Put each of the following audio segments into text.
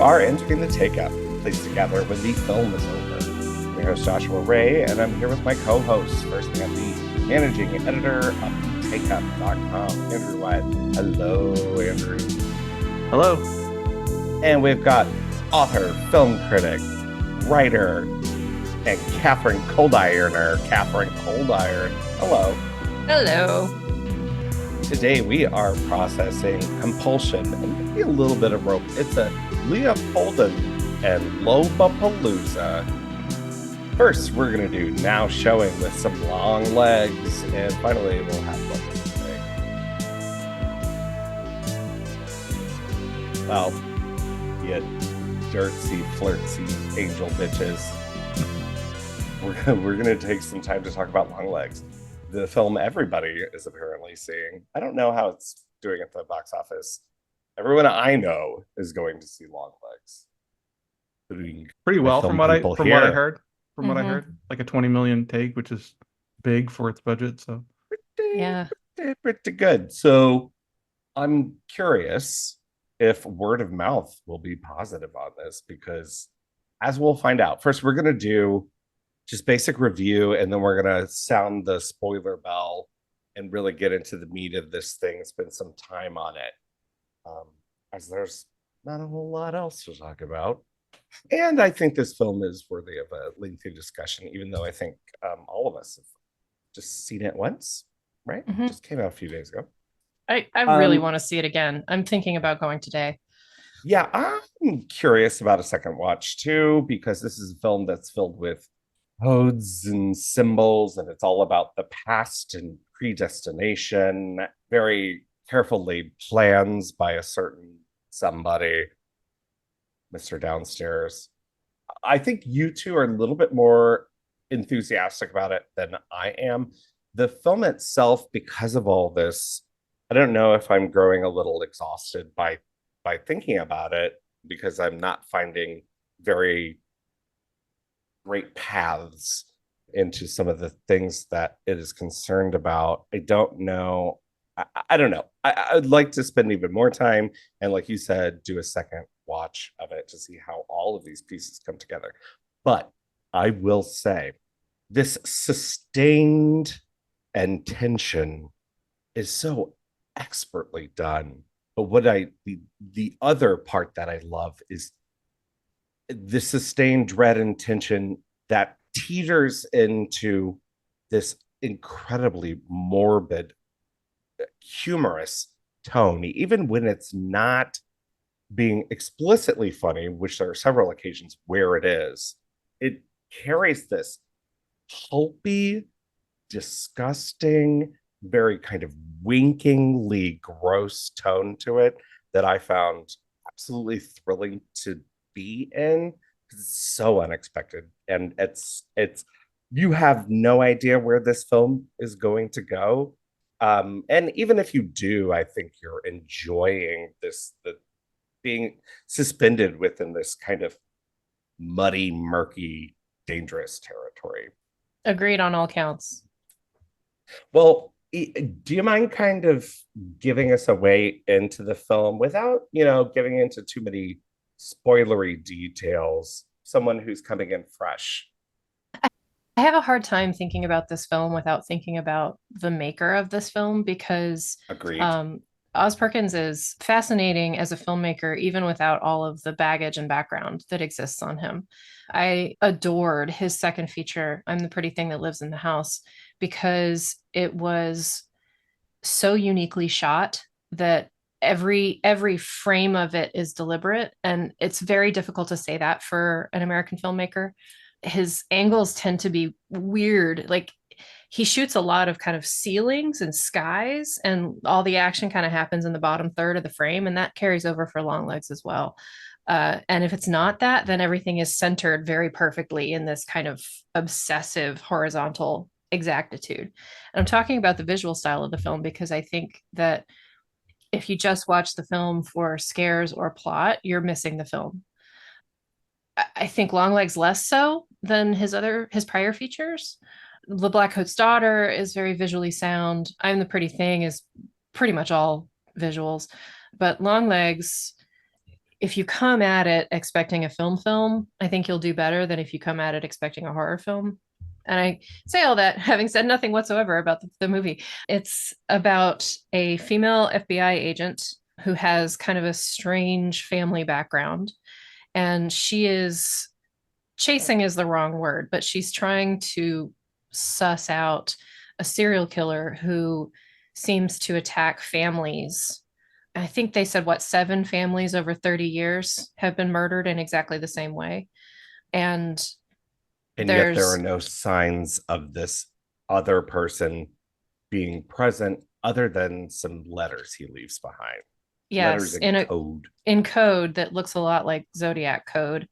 are entering the take-up, place together when the film is over. I'm your host, Joshua Ray, and I'm here with my co-host, first and the managing editor of takeup.com, Andrew Wyatt. Hello, Andrew. Hello. And we've got author, film critic, writer, and Catherine Coldironer. Catherine Coldiron. Hello. Hello. Today we are processing Compulsion and maybe a little bit of rope. It's a Leopoldan and Lobapalooza. First, we're going to do Now Showing with some long legs, and finally we'll have what to say. Well, you dirtsy, flirtsy angel bitches. We're going to take some time to talk about Long Legs, the film everybody is apparently seeing. I don't know how it's doing at the box office. Everyone I know is going to see Long Legs. Pretty well from what I heard. From what I heard, like a 20 million take, which is big for its budget. So pretty good. So I'm curious if word of mouth will be positive on this, because as we'll find out, first we're going to do just basic review, and then we're going to sound the spoiler bell and really get into the meat of this thing, spend some time on it, as there's not a whole lot else to talk about. And I think this film is worthy of a lengthy discussion, even though I think all of us have just seen it once, right? Mm-hmm. Just came out a few days ago. I really want to see it again. I'm thinking about going today. Yeah, I'm curious about a second watch too, because this is a film that's filled with codes and symbols, and it's all about the past and predestination, very carefully plans by a certain somebody, Mr. Downstairs. I think you two are a little bit more enthusiastic about it than I am. The film itself, because of all this, I don't know if I'm growing a little exhausted by thinking about it, because I'm not finding very great paths into some of the things that it is concerned about. I don't know. I don't know. I'd like to spend even more time and, like you said, do a second watch of it to see how all of these pieces come together. But I will say this sustained and tension is so expertly done. But the other part that I love is the sustained dread and tension that teeters into this incredibly morbid, humorous tone, even when it's not being explicitly funny, which there are several occasions where it is. It carries this pulpy, disgusting, very kind of winkingly gross tone to it that I found absolutely thrilling to be in. It's so unexpected, and it's you have no idea where this film is going to go, and even if you do, I think you're enjoying the being suspended within this kind of muddy, murky, dangerous territory. Agreed on all counts. Well, do you mind kind of giving us a way into the film without, getting into too many spoilery details? Someone who's coming in fresh. I have a hard time thinking about this film without thinking about the maker of this film, because Agreed. Oz Perkins is fascinating as a filmmaker, even without all of the baggage and background that exists on him. I adored his second feature, I'm the Pretty Thing That Lives in the House, because it was so uniquely shot that every frame of it is deliberate, and it's very difficult to say that for an American filmmaker. His angles tend to be weird. Like, he shoots a lot of kind of ceilings and skies, and all the action kind of happens in the bottom third of the frame, and that carries over for Long Legs as well. And if it's not that, then everything is centered very perfectly in this kind of obsessive horizontal exactitude. And I'm talking about the visual style of the film, because I think that if you just watch the film for scares or plot, you're missing the film. I think Longlegs less so than his prior features. The Black Coat's Daughter is very visually sound. I'm the Pretty Thing is pretty much all visuals, but Longlegs, if you come at it expecting a film, I think you'll do better than if you come at it expecting a horror film. And I say all that having said nothing whatsoever about the movie. It's about a female FBI agent who has kind of a strange family background. And she is chasing is the wrong word, but she's trying to suss out a serial killer who seems to attack families. I think they said, what, 7 families over 30 years have been murdered in exactly the same way. And yet there are no signs of this other person being present other than some letters he leaves behind. Yes, in code that looks a lot like Zodiac code.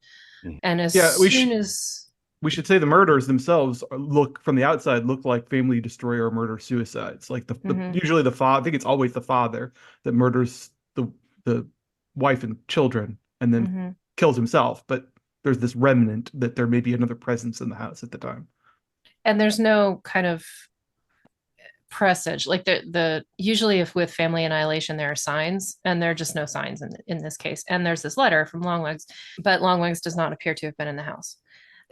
And as soon as we should say the murders themselves look from the outside look like family destroyer murder suicides. Like usually the father, I think it's always the father that murders the wife and children and then kills himself. But there's this remnant that there may be another presence in the house at the time. And there's no kind of presage, like the usually if with family annihilation there are signs, and there are just no signs in this case. And there's this letter from Longlegs, but Longlegs does not appear to have been in the house.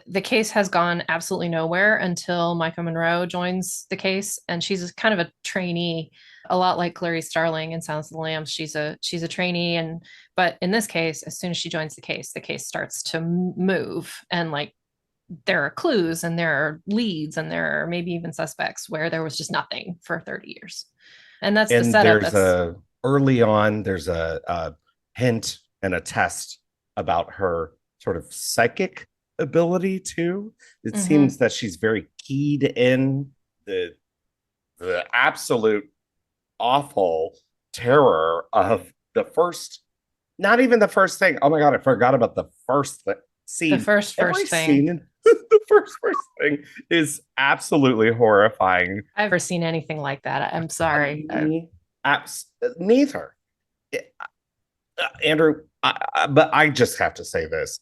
The case has gone absolutely nowhere until Micah Monroe joins the case, and she's kind of a trainee, a lot like Clarice Starling in Silence of the Lambs. She's a trainee, but in this case, as soon as she joins the case starts to move, and like there are clues and there are leads and there are maybe even suspects where there was just nothing for 30 years. And that's the setup. Early on, there's a hint and a test about her sort of psychic ability too. It seems that she's very keyed in the absolute awful terror of the first, not even the first thing. Oh my God, I forgot about the first scene. The first thing. The first thing is absolutely horrifying. I've never seen anything like that. I'm sorry. Neither. Andrew, but I just have to say this.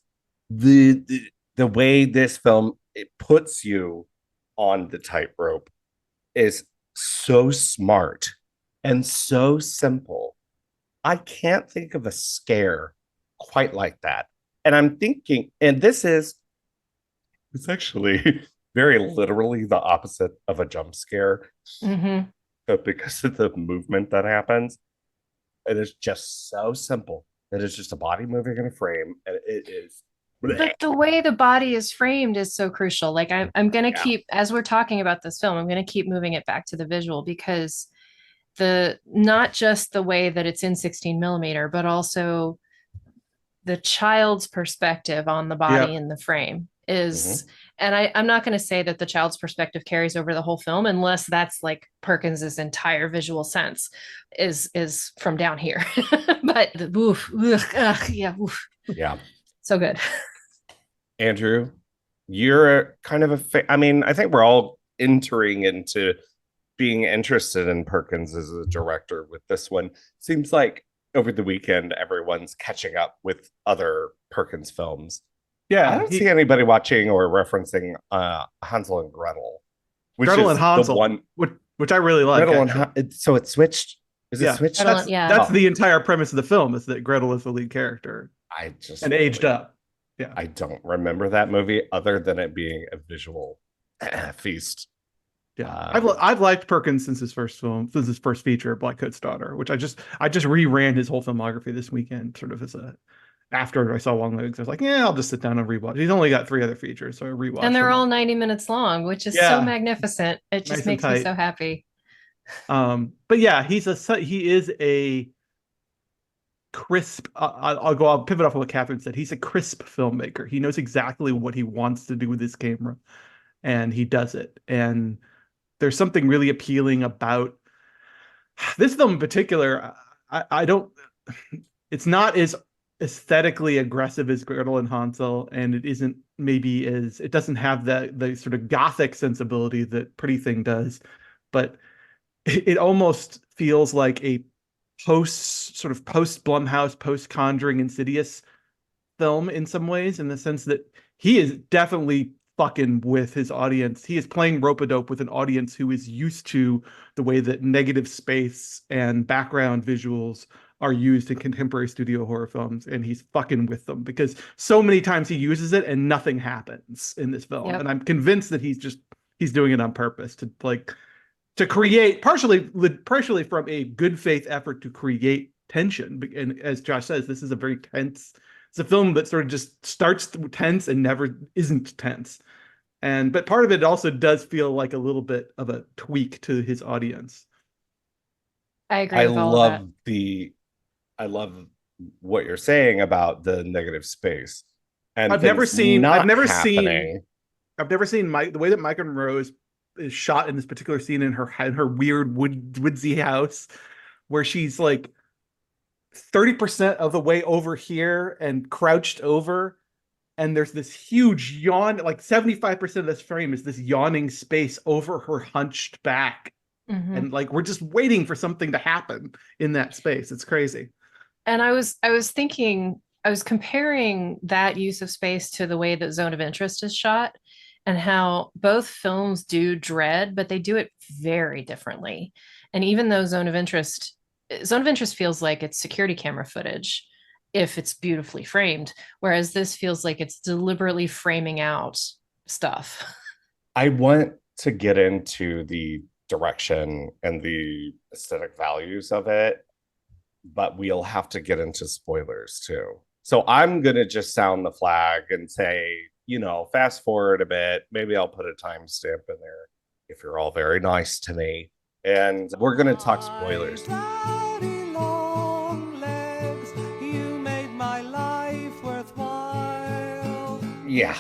The way this film it puts you on the tightrope is so smart and so simple. I can't think of a scare quite like that. And I'm thinking, and it's actually very literally the opposite of a jump scare. But because of the movement that happens, it is just so simple. It is just a body moving in a frame, and it is. But the way the body is framed is so crucial. Like I'm going to keep, as we're talking about this film, I'm going to keep moving it back to the visual, because not just the way that it's in 16 millimeter, but also the child's perspective on the body in the frame is, and I'm not going to say that the child's perspective carries over the whole film, unless that's like Perkins's entire visual sense is from down here. But yeah, so good. Andrew, you're kind of I think we're all entering into being interested in Perkins as a director with this one. Seems like over the weekend, everyone's catching up with other Perkins films. Yeah, I don't see anybody watching or referencing Hansel and Gretel, Gretel and Hansel, which I really like. So it switched. Is it switched? That's the entire premise of the film, is that Gretel is the lead character. And aged up. Yeah, I don't remember that movie other than it being a visual feast. Yeah, I've liked Perkins since his first feature, Black Coat's Daughter, which I just reran his whole filmography this weekend, sort of after I saw Longlegs. I was like, yeah, I'll just sit down and rewatch. He's only got 3 other features, so I rewatched. And they're all 90 minutes long, which is so magnificent. It just makes me so happy. But yeah, he is a crisp. I'll pivot off of what Catherine said. He's a crisp filmmaker. He knows exactly what he wants to do with his camera, and he does it. And there's something really appealing about this film in particular. It's not as aesthetically aggressive as Gretel and Hansel, and it doesn't have the sort of gothic sensibility that Pretty Thing does, but it almost feels like a post Blumhouse, post Conjuring, Insidious film in some ways, in the sense that he is definitely fucking with his audience. He is playing rope-a-dope with an audience who is used to the way that negative space and background visuals are used in contemporary studio horror films, and he's fucking with them because so many times he uses it and nothing happens in this film. Yep. And I'm convinced that he's doing it on purpose to like to create partially from a good faith effort to create tension. And as Josh says, this is a very tense. It's a film that sort of just starts tense and never isn't tense. And but part of it also does feel like a little bit of a tweak to his audience. I agree I with all of that. love the I love what you're saying about the negative space and I've never things seen I've not never seen happening. I've never seen Mike the way that Micah Monroe is shot in this particular scene in her weird woodsy house where she's like 30% of the way over here and crouched over, and there's this huge yawn, like 75% of this frame is this yawning space over her hunched back, Mhm. and like we're just waiting for something to happen in that space. It's crazy. And I was thinking, I was comparing that use of space to the way that Zone of Interest is shot and how both films do dread, but they do it very differently. And even though Zone of Interest feels like it's security camera footage if it's beautifully framed, whereas this feels like it's deliberately framing out stuff. I want to get into the direction and the aesthetic values of it, but we'll have to get into spoilers too. So I'm going to just sound the flag and say, fast forward a bit. Maybe I'll put a timestamp in there if you're all very nice to me. And we're going to talk spoilers. Yeah.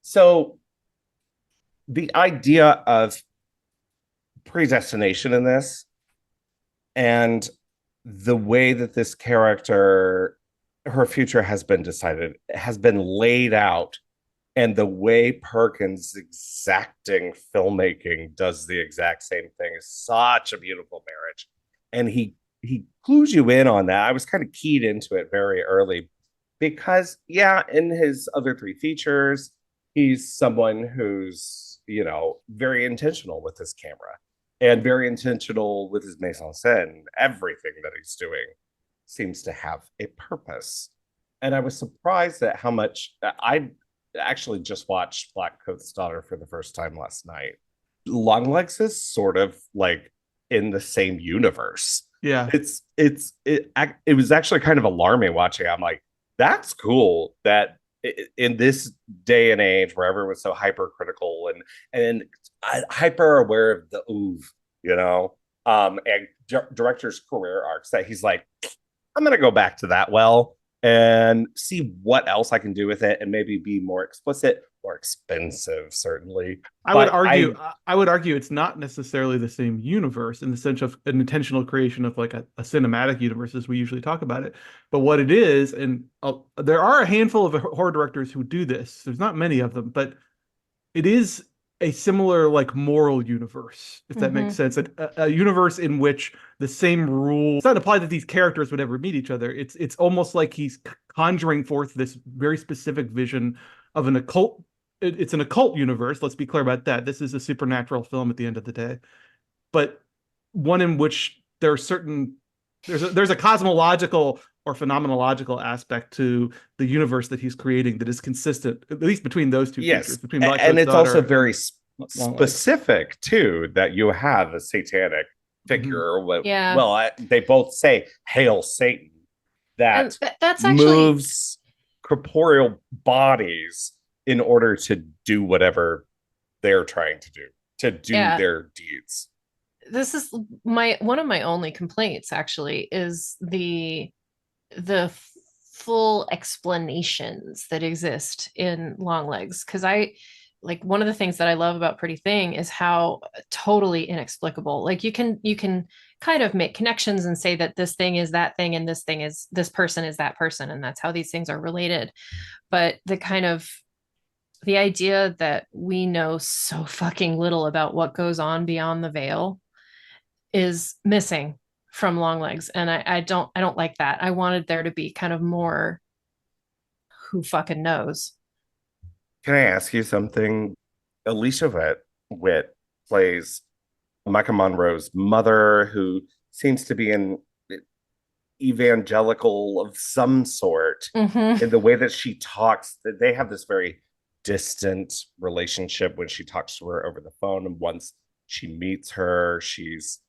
So the idea of predestination in this and the way that this character, her future has been decided, has been laid out, and the way Perkins' exacting filmmaking does the exact same thing is such a beautiful marriage. And he clues you in on that. I was kind of keyed into it very early because, yeah, in his other three features, he's someone who's, very intentional with his camera and very intentional with his mise en scène. Everything that he's doing seems to have a purpose. And I was surprised at how much I actually just watched Black Coat's Daughter for the first time last night. Longlegs is sort of like in the same universe. Yeah. It was actually kind of alarming watching. I'm like, that's cool that in this day and age where everyone's so hypercritical and hyper aware of the oeuvre, and director's career arcs, that he's like, I'm gonna go back to that well and see what else I can do with it and maybe be more explicit, more expensive, certainly. I would argue it's not necessarily the same universe in the sense of an intentional creation of like a cinematic universe as we usually talk about it. But what it is, and there are a handful of horror directors who do this. There's not many of them, but it is a similar like moral universe, if that makes sense. A universe in which the same rules, it's not implied that these characters would ever meet each other. It's almost like he's conjuring forth this very specific vision of an occult. It's an occult universe. Let's be clear about that. This is a supernatural film at the end of the day, but one in which there are certain there's a cosmological or phenomenological aspect to the universe that he's creating that is consistent, at least between those two features, between Black and Coat's it's Daughter also very Long Legs. specific too that you have a satanic figure. Yeah. Well, they both say "Hail Satan," that that's actually moves corporeal bodies in order to do whatever they're trying to do Yeah. their deeds. This is one of my only complaints actually is the full explanations that exist in Longlegs, because I like one of the things that I love about Pretty Thing is how totally inexplicable. Like you can kind of make connections and say that this thing is that thing and this person is that person and that's how these things are related. But the idea that we know so fucking little about what goes on beyond the veil is missing from Longlegs, and I don't like that. I wanted there to be kind of more who fucking knows. Can I ask you something? Alicia Witt plays Micah Monroe's mother, who seems to be an evangelical of some sort Hmm. in the way that she talks. That they have this very distant relationship when she talks to her over the phone. And once she meets her, she's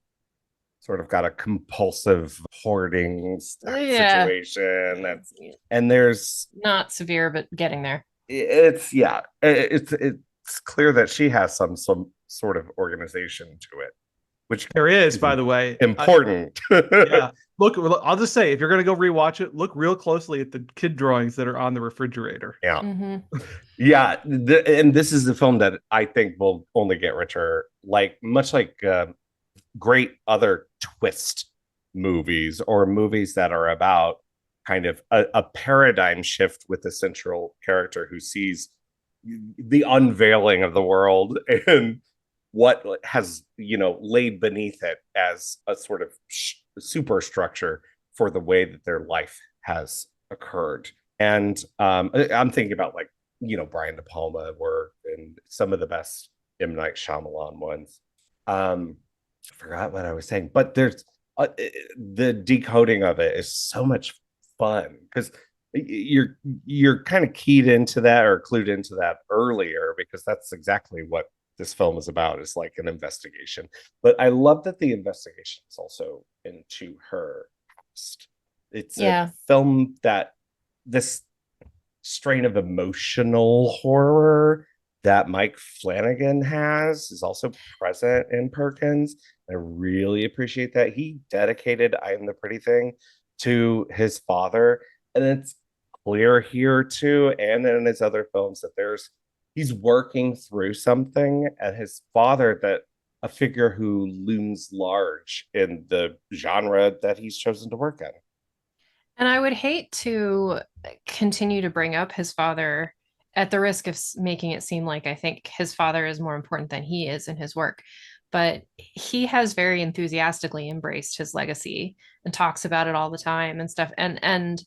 sort of got a compulsive hoarding Yeah. situation. And there's Not severe, but getting there. it's yeah, it's clear that she has some sort of organization to it, which There is, is by the way. important. Yeah. Look, I'll just say, if you're going to go rewatch it, look real closely at the kid drawings that are on the refrigerator. Yeah. Hmm. Yeah, and this is the film that I think will only get richer, like much like great other twist movies or movies that are about kind of a paradigm shift with the central character who sees the unveiling of the world and what has laid beneath it as a sort of superstructure for the way that their life has occurred. And I'm thinking about like Brian De Palma work and some of the best M. Night Shyamalan ones. I forgot what I was saying, but there's the decoding of it is so much fun because you're kind of keyed into that or clued into that earlier because that's exactly what this film is about. It's like an investigation, but I love that the investigation is also into her past. It's a Yeah. film that this strain of emotional horror that Mike Flanagan has is also present in Perkins. I really appreciate that. He dedicated I Am the Pretty Thing to his father. And it's clear here too, and in his other films, that he's working through something, and his father, that a figure who looms large in the genre that he's chosen to work in. And I would hate to continue to bring up his father at the risk of making it seem like I think his father is more important than he is in his work. But he has very enthusiastically embraced his legacy and talks about it all the time and stuff. And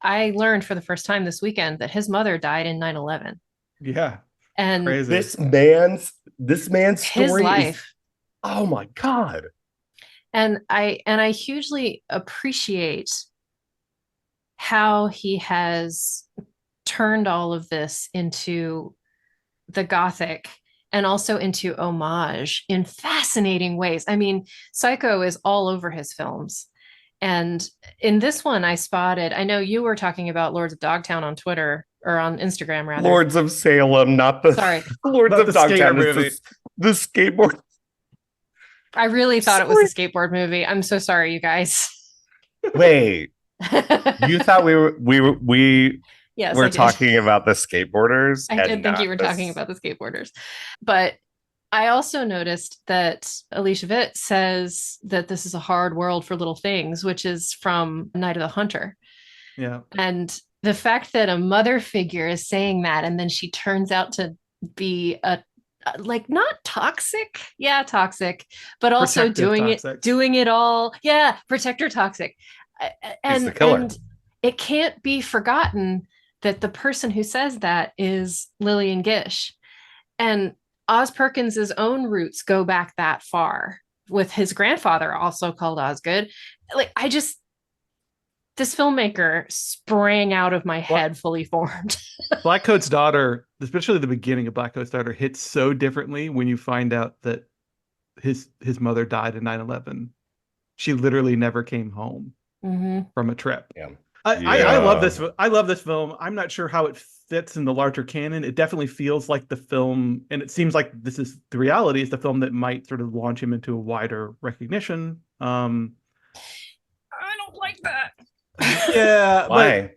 I learned for the first time this weekend that his mother died in 9/11. Yeah. And Crazy. This man's his story is, life, oh my God. and I hugely appreciate how he has turned all of this into the Gothic and also into homage in fascinating ways. I mean, Psycho is all over his films. And in this one, I know you were talking about Lords of Dogtown on Twitter or on Instagram, rather. Lords of Salem, not the Sorry. Lords Not of the skater Dogtown. movie. It's the skateboard. I really thought it was a skateboard movie. I'm so sorry, you guys. Wait, you thought we Yes, were I did. talking about the skateboarders? I did think you were talking about the skateboarders. But I also noticed that Alicia Witt says that this is a hard world for little things, which is from Night of the Hunter. Yeah. And the fact that a mother figure is saying that, and then she turns out to be like not toxic, yeah, toxic, but also Protective doing it all, yeah, protector toxic, He's the killer. and it can't be forgotten that the person who says that is Lillian Gish, and Oz Perkins's own roots go back that far, with his grandfather also called Osgood. Like this filmmaker sprang out of my head fully formed. Blackcoat's Daughter, especially the beginning of Blackcoat's Daughter, hits so differently when you find out that his mother died in 9/11. She literally never came home from a trip. Yeah. I love this. I love this film. I'm not sure how it fits in the larger canon. It definitely feels like the film, and it seems like this is the reality, is the film that might sort of launch him into a wider recognition. I don't like that. Yeah. Why?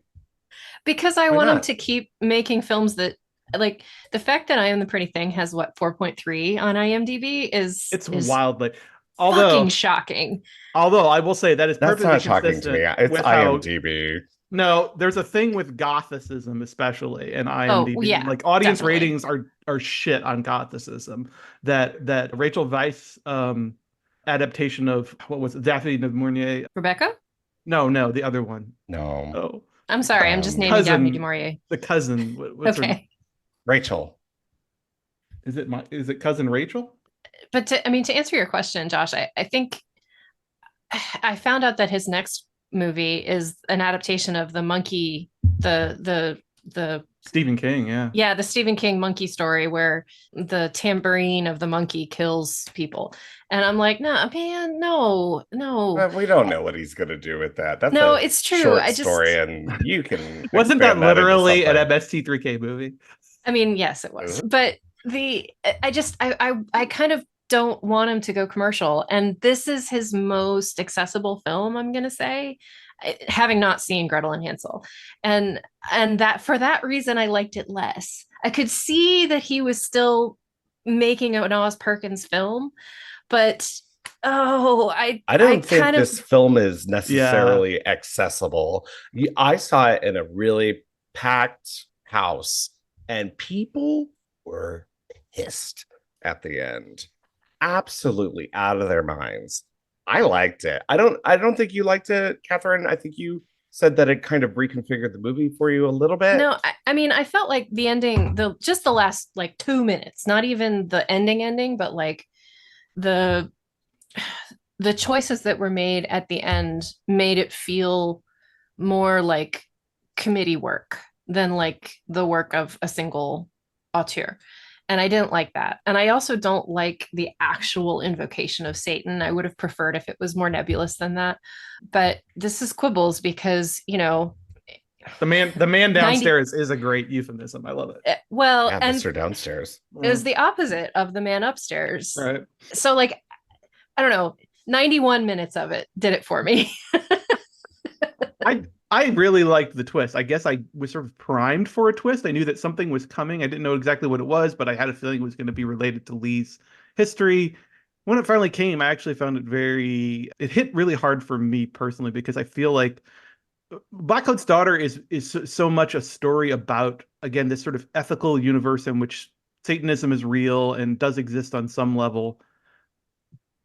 Because I want him to keep making films that, like, the fact that I Am the Pretty Thing has 4.3 on IMDb is wildly fucking shocking. Although I will say that's not shocking to me. It's IMDb. No, there's a thing with Gothicism, especially, and IMDb. Oh, yeah, like audience definitely. ratings are shit on Gothicism. That Rachel Weisz adaptation of, what was it, Daphne du Maurier? Rebecca? No, the other one. No. Oh, I'm sorry, I'm just naming Daphne du Maurier. The cousin. What's Okay. Rachel. Is it cousin Rachel? But to answer your question, Josh, I think I found out that his next movie is an adaptation of the monkey, the Stephen King, yeah. yeah, the Stephen King monkey story where the tambourine of the monkey kills people. And I'm like, no, man, no. We don't know what he's gonna do with that. That's No, a it's true. short story, and you can Wasn't that expand that into literally an something. MST3K movie? I mean, yes, it was. But I kind of don't want him to go commercial. And this is his most accessible film, I'm gonna say, having not seen Gretel and Hansel. And that for that reason I liked it less. I could see that he was still making an Oz Perkins film, but I don't think kind of this film is necessarily accessible. I saw it in a really packed house, and people were pissed at the end. Absolutely out of their minds. I liked it. I don't think you liked it, Catherine. I think you said that it kind of reconfigured the movie for you a little bit. no, I mean, I felt like the ending, the last like 2 minutes, not even the ending, but like the the choices that were made at the end made it feel more like committee work than like the work of a single auteur. And I didn't like that. And I also don't like the actual invocation of Satan. I would have preferred if it was more nebulous than that. But this is quibbles because, The man 90 downstairs is a great euphemism. I love it. well, Yeah, and Mr. Downstairs. is the opposite of the man upstairs. Right. So like, I don't know, 91 minutes of it did it for me. I really liked the twist. I guess I was sort of primed for a twist. I knew that something was coming. I didn't know exactly what it was, but I had a feeling it was going to be related to Lee's history. When it finally came, I actually found it hit really hard for me personally because I feel like Black Coat's Daughter is so much a story about, again, this sort of ethical universe in which Satanism is real and does exist on some level,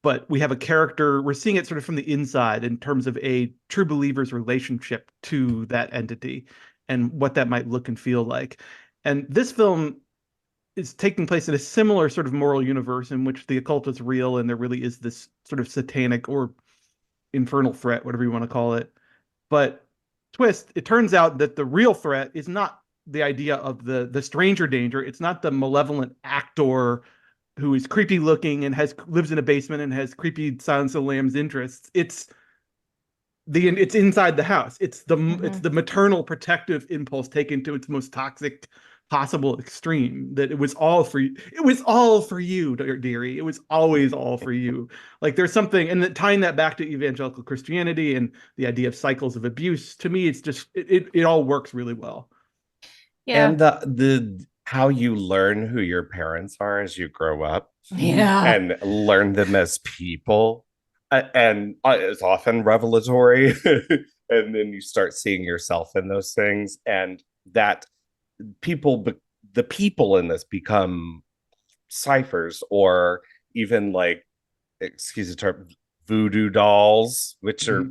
but we have a character, we're seeing it sort of from the inside in terms of a true believer's relationship to that entity and what that might look and feel like. And this film is taking place in a similar sort of moral universe in which the occult is real and there really is this sort of satanic or infernal threat, whatever you want to call it. But twist, it turns out that the real threat is not the idea of the stranger danger. It's not the malevolent actor who is creepy looking and lives in a basement and has creepy Silence of the Lambs interests. It's inside the house. It's the maternal protective impulse taken to its most toxic possible extreme. That it was all for you. It was all for you, dearie. It was always all for you. Like there's something, and tying that back to evangelical Christianity and the idea of cycles of abuse. To me, it's just it all works really well. Yeah. And the how you learn who your parents are as you grow up Yeah. and learn them as people, and it's often revelatory. And then you start seeing yourself in those things, and that the people in this become ciphers, or even like, excuse the term, voodoo dolls, which are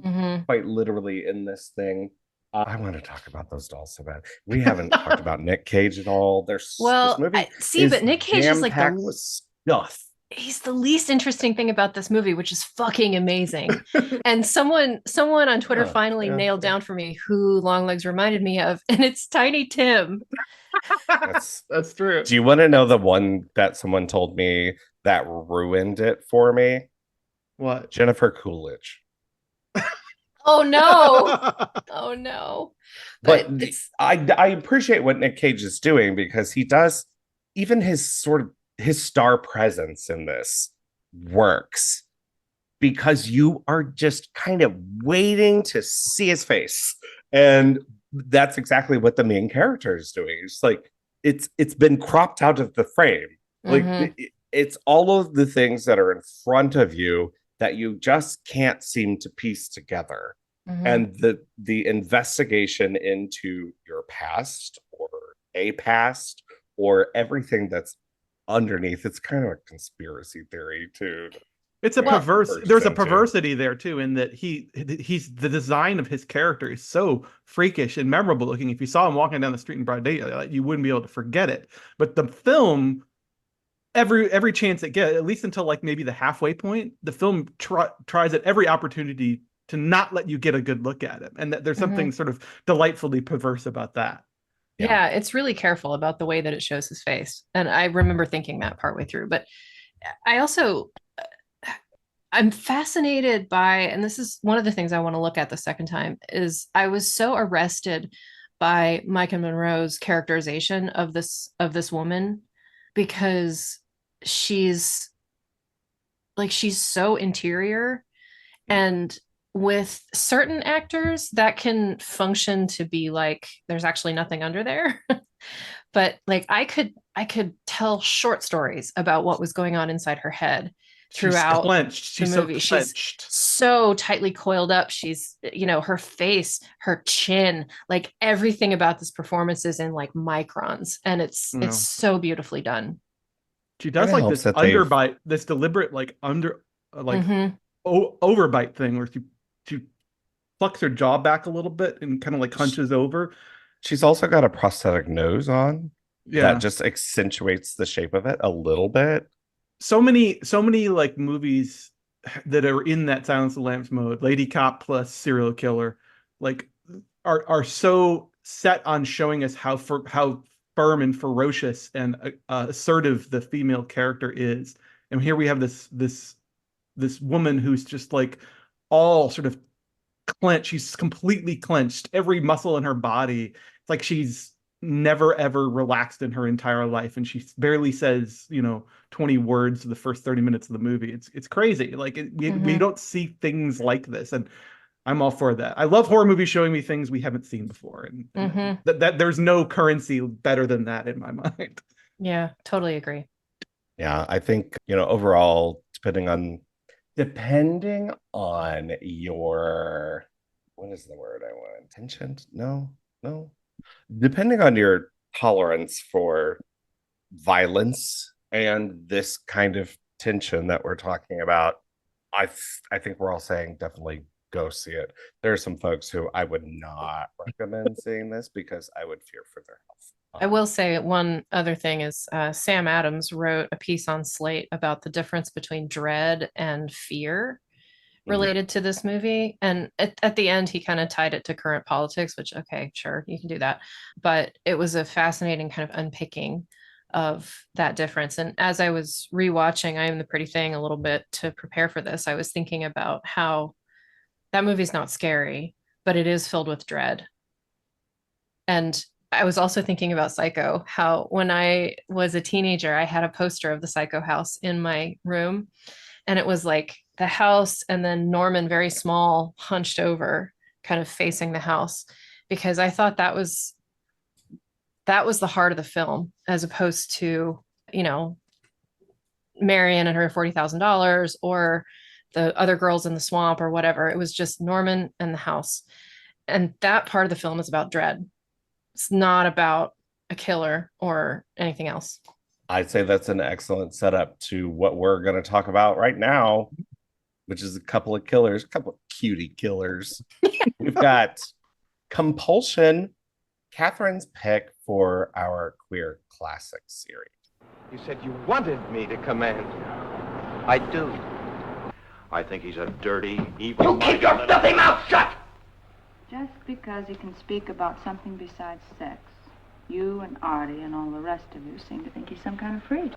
quite literally in this thing. I want to talk about those dolls so bad. We haven't talked about Nick Cage at all. This movie but Nick Cage is like with stuff. He's the least interesting thing about this movie, which is fucking amazing. And someone on Twitter finally nailed down for me who Longlegs reminded me of, and it's Tiny Tim. That's true. Do you want to know the one that someone told me that ruined it for me? What? Jennifer Coolidge. Oh no. Oh no. But I appreciate what Nick Cage is doing, because he does, even his star presence in this works, because you are just kind of waiting to see his face. And that's exactly what the main character is doing. It's like it's been cropped out of the frame. Like it's all of the things that are in front of you that you just can't seem to piece together. And the investigation into your past, or a past, or everything that's underneath, it's kind of a conspiracy theory too. It's a Well- perverse. There's a Person, too. perversity there too, in that he's the design of his character is so freakish and memorable looking. If you saw him walking down the street in broad daylight, you wouldn't be able to forget it. But the film, every chance it gets, at least until like maybe the halfway point, the film tries at every opportunity to not let you get a good look at him, and that there's something sort of delightfully perverse about that. Yeah, it's really careful about the way that it shows his face. And I remember thinking that partway through. But I also, I'm fascinated by, and this is one of the things I want to look at the second time, is I was so arrested by Micah Monroe's characterization of this woman, because she's she's so interior, and with certain actors that can function to be like there's actually nothing under there. But like I could tell short stories about what was going on inside her head throughout She's clenched. She's the movie. so clenched. She's so tightly coiled up. She's, her face, her chin, like everything about this performance is in like microns, and it's Yeah. so beautifully done. She does It like helps this that they've- underbite, this deliberate like Mhm. overbite thing where she plucks her jaw back a little bit and kind of like hunches over. She's also got a prosthetic nose on Yeah. that just accentuates the shape of it a little bit. So many like movies that are in that Silence of the Lambs mode, Lady Cop plus serial killer, like are so set on showing us how firm and ferocious and assertive the female character is. And here we have this woman who's just like all sort of clenched. She's completely clenched. Every muscle in her body. It's like she's never ever relaxed in her entire life, and she barely says 20 words the first 30 minutes of the movie. It's crazy. Like we don't see things like this, and I'm all for that. I love horror movies showing me things we haven't seen before, and that there's no currency better than that in my mind. Yeah, totally agree. Yeah, I think, overall, depending on your, what is the word I want? Intention? No. Depending on your tolerance for violence and this kind of tension that we're talking about, I think we're all saying definitely go see it. There are some folks who I would not recommend seeing this because I would fear for their health. I will say one other thing is Sam Adams wrote a piece on Slate about the difference between dread and fear related to this movie. And at the end, he kind of tied it to current politics, which, okay, sure, you can do that. But it was a fascinating kind of unpicking of that difference. And as I was rewatching I Am the Pretty Thing a little bit to prepare for this, I was thinking about how that movie's not scary, but it is filled with dread. And I was also thinking about Psycho, how when I was a teenager, I had a poster of the Psycho house in my room. And it was like the house and then Norman very small, hunched over, kind of facing the house, because I thought that was the heart of the film, as opposed to, Marion and her $40,000 or the other girls in the swamp or whatever. It was just Norman and the house. And that part of the film is about dread. It's not about a killer or anything else. I'd say that's an excellent setup to what we're going to talk about right now, which is a couple of cutie killers. We've got Compulsion, Catherine's pick for our queer classic series. You said you wanted me to command you. I do. I think he's a dirty, evil... You keep your filthy mouth shut! Just because you can speak about something besides sex, you and Artie and all the rest of you seem to think he's some kind of freak.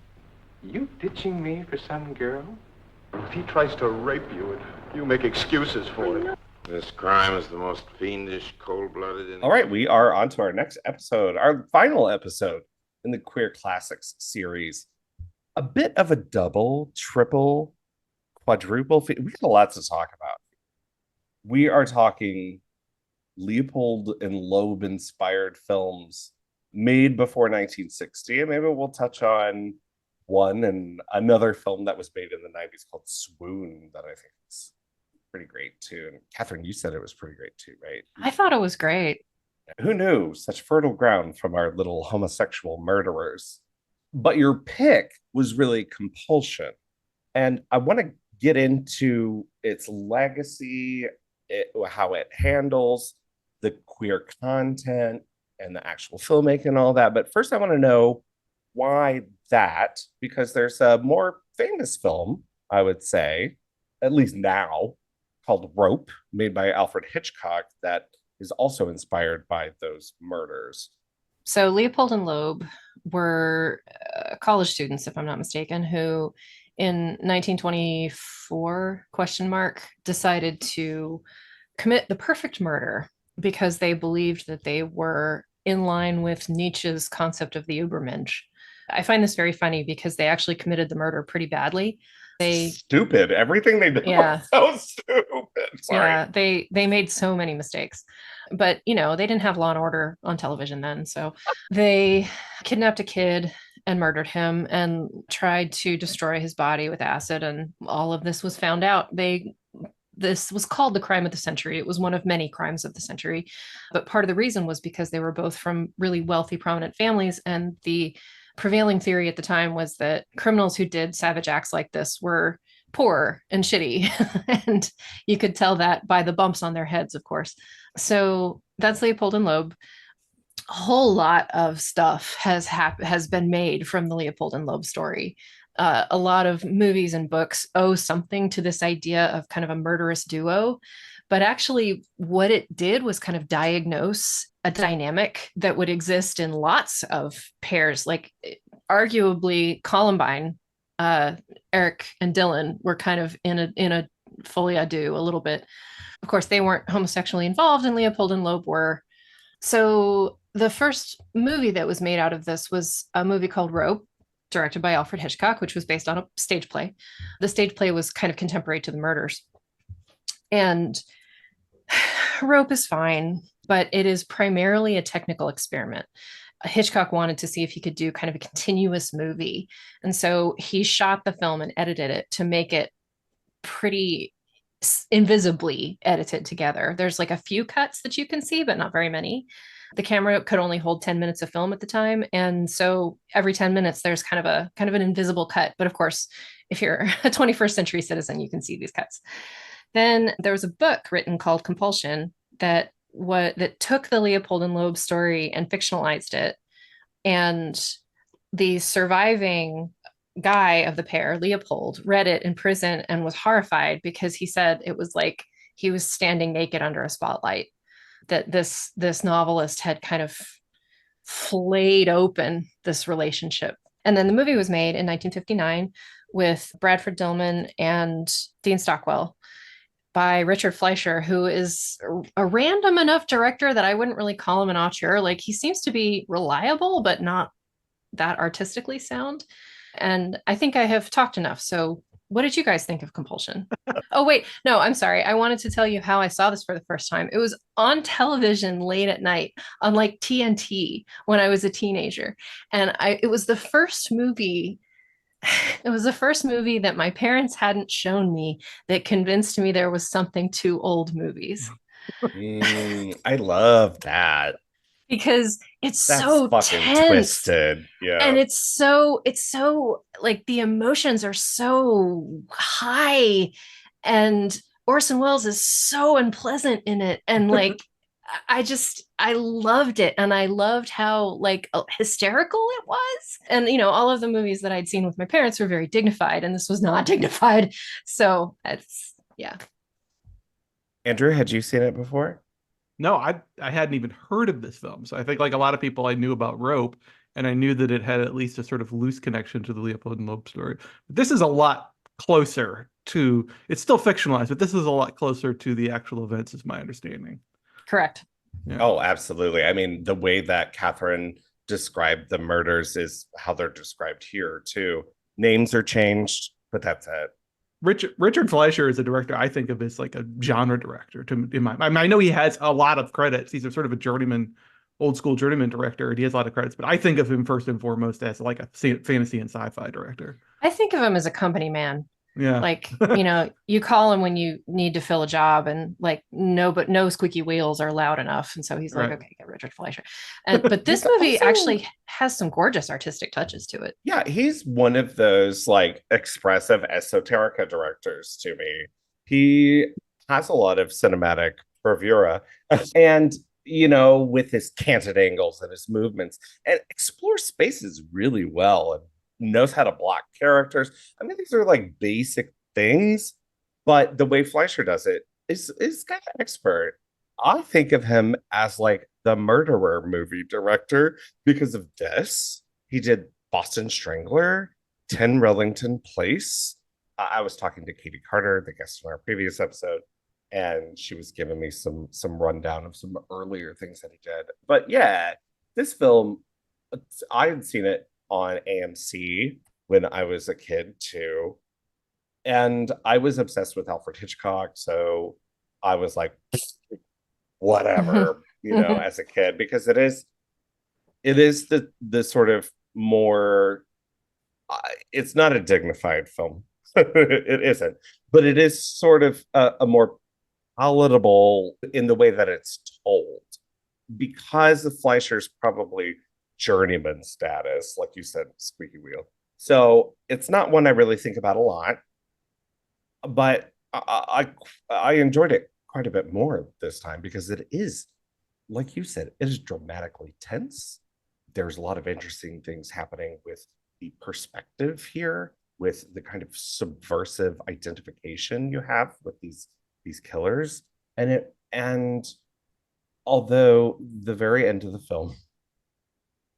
You ditching me for some girl? If he tries to rape you, you make excuses for it. This crime is the most fiendish, cold-blooded... All right, we are on to our next episode, our final episode in the Queer Classics series. A bit of a double, triple, quadruple... We have a lot to talk about. We are talking Leopold and Loeb inspired films made before 1960, and maybe we'll touch on one and another film that was made in the 90s called Swoon that I think is pretty great too. And Catherine, you said it was pretty great too, right? I thought it was great. Who knew? Such fertile ground from our little homosexual murderers. But your pick was really Compulsion. And I want to get into its legacy, how it handles the queer content and the actual filmmaking and all that. But first, I want to know why that, because there's a more famous film, I would say, at least now, called Rope, made by Alfred Hitchcock, that is also inspired by those murders. So Leopold and Loeb were college students, if I'm not mistaken, who in 1924 question mark decided to commit the perfect murder because they believed that they were in line with Nietzsche's concept of the Übermensch. I find this very funny because they actually committed the murder pretty badly. They Stupid. Everything they did Yeah. was so stupid. Sorry. Yeah, they made so many mistakes. But, you know, they didn't have Law and Order on television then. So they kidnapped a kid and murdered him and tried to destroy his body with acid. And all of this was found out. This was called the crime of the century. It was one of many crimes of the century. But part of the reason was because they were both from really wealthy, prominent families. And the prevailing theory at the time was that criminals who did savage acts like this were poor and shitty. And you could tell that by the bumps on their heads, of course. So that's Leopold and Loeb. A whole lot of stuff has been made from the Leopold and Loeb story. A lot of movies and books owe something to this idea of kind of a murderous duo. But actually, what it did was kind of diagnose a dynamic that would exist in lots of pairs. Like, arguably, Columbine, Eric and Dylan were kind of in a folie à deux a little bit. Of course, they weren't homosexually involved, and Leopold and Loeb were. So the first movie that was made out of this was a movie called Rope, directed by Alfred Hitchcock, which was based on a stage play. The stage play was kind of contemporary to the murders. And Rope is fine, but it is primarily a technical experiment. Hitchcock wanted to see if he could do kind of a continuous movie. And so he shot the film and edited it to make it pretty invisibly edited together. There's like a few cuts that you can see, but not very many. The camera could only hold 10 minutes of film at the time. And so every 10 minutes, there's kind of an invisible cut. But of course, if you're a 21st century citizen, you can see these cuts. Then there was a book written called Compulsion that took the Leopold and Loeb story and fictionalized it. And the surviving guy of the pair, Leopold, read it in prison and was horrified because he said it was like he was standing naked under a spotlight, that this novelist had kind of flayed open this relationship. And then the movie was made in 1959 with Bradford Dillman and Dean Stockwell by Richard Fleischer, who is a random enough director that I wouldn't really call him an auteur. Like, he seems to be reliable, but not that artistically sound. And I think I have talked enough. So what did you guys think of Compulsion? Oh, wait, no, I'm sorry. I wanted to tell you how I saw this for the first time. It was on television late at night on like TNT when I was a teenager. And it was the first movie. It was the first movie that my parents hadn't shown me that convinced me there was something to old movies. I love that. Because it's That's so fucking tense. twisted. Yeah. And it's so like the emotions are so high, and Orson Welles is so unpleasant in it. And like, I loved it. And I loved how like hysterical it was. And, you know, all of the movies that I'd seen with my parents were very dignified, and this was not dignified. So yeah. Andrew, had you seen it before? No, I hadn't even heard of this film. So I think, like a lot of people, I knew about Rope, and I knew that it had at least a sort of loose connection to the Leopold and Loeb story. But this is a lot closer to, it's still fictionalized, but this is a lot closer to the actual events, is my understanding. Correct. Yeah. Oh, absolutely. I mean, the way that Catherine described the murders is how they're described here, too. Names are changed, but that's it. Richard Fleischer is a director I think of as like a genre director. I know he has a lot of credits. He's a sort of a journeyman, old school journeyman director, and he has a lot of credits. But I think of him first and foremost as like a fantasy and sci-fi director. I think of him as a company man. Yeah. Like, you call him when you need to fill a job, and like no squeaky wheels are loud enough. And so he's like, Right. okay, get Richard Fleischer. But this He's movie also- actually has some gorgeous artistic touches to it. Yeah, he's one of those like expressive esoterica directors to me. He has a lot of cinematic bravura and with his canted angles and his movements and explores spaces really well and knows how to block characters. I mean, these are like basic things, but the way Fleischer does it is kind of expert. I think of him as like the murderer movie director because of this. He did Boston Strangler, 10 Rellington Place. I was talking to Katie Carter, the guest in our previous episode, and she was giving me some rundown of some earlier things that he did. But yeah, this film, I had seen it on AMC when I was a kid too. And I was obsessed with Alfred Hitchcock, so I was like, whatever, as a kid, because it is the sort of more it's not a dignified film. It isn't, but it is sort of a more palatable in the way that it's told because of Fleischer's probably journeyman status, like you said, squeaky wheel. So it's not one I really think about a lot, but I enjoyed it quite a bit more this time because it is, like you said, it is dramatically tense. There's a lot of interesting things happening with the perspective here, with the kind of subversive identification you have with these killers. And although the very end of the film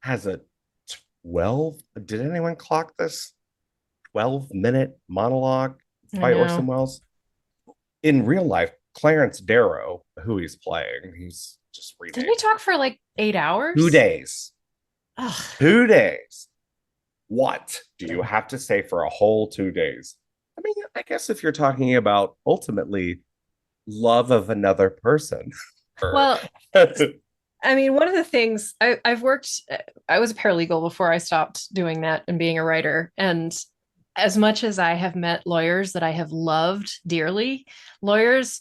has a 12, did anyone clock this? 12-minute monologue by Orson Welles. In real life, Clarence Darrow, who he's playing, he's just reading. Didn't he talk for like 8 hours? 2 days. Ugh. 2 days. What do you have to say for a whole 2 days? I mean, I guess if you're talking about ultimately love of another person. Well, I mean, one of the things I was a paralegal before I stopped doing that and being a writer. And as much as I have met lawyers that I have loved dearly, lawyers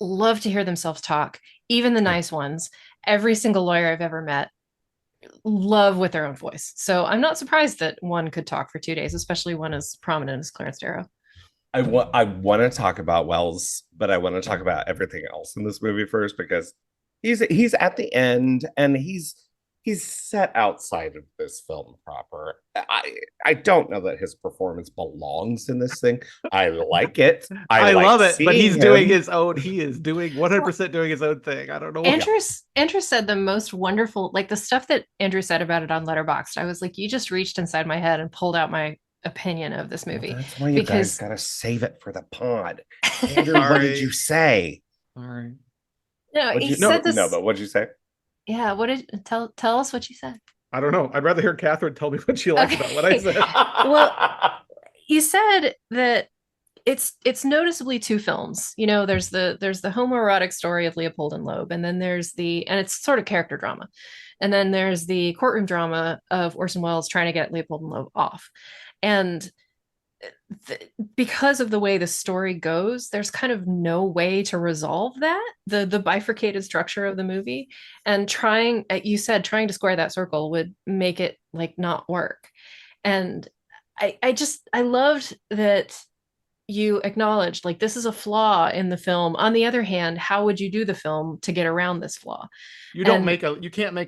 love to hear themselves talk, even the nice ones. Every single lawyer I've ever met love with their own voice. So I'm not surprised that one could talk for 2 days, especially one as prominent as Clarence Darrow. I want to talk about Wells, but I want to talk about everything else in this movie first because he's at the end and he's set outside of this film proper. I don't know that his performance belongs in this thing. I like it. I like love it, but he's seeing doing him. his own. He is doing 100% doing his own thing. I don't know. Andrew said the most wonderful, like the stuff that Andrew said about it on Letterboxd. I was like, you just reached inside my head and pulled out my opinion of this movie. Well, that's why you guys gotta save it for the pod. Andrew, what did you say? All right. No, he said this. No, but what did you say? Yeah, what did tell us what you said? I don't know. I'd rather hear Catherine tell me what she liked about what I said. Well, he said that it's noticeably two films. There's the homoerotic story of Leopold and Loeb, and then and it's sort of character drama. And then there's the courtroom drama of Orson Welles trying to get Leopold and Loeb off. And because of the way the story goes, there's kind of no way to resolve that, the bifurcated structure of the movie. And trying to square that circle would make it like not work. And I loved that you acknowledged like this is a flaw in the film. On the other hand, how would you do the film to get around this flaw? You can't make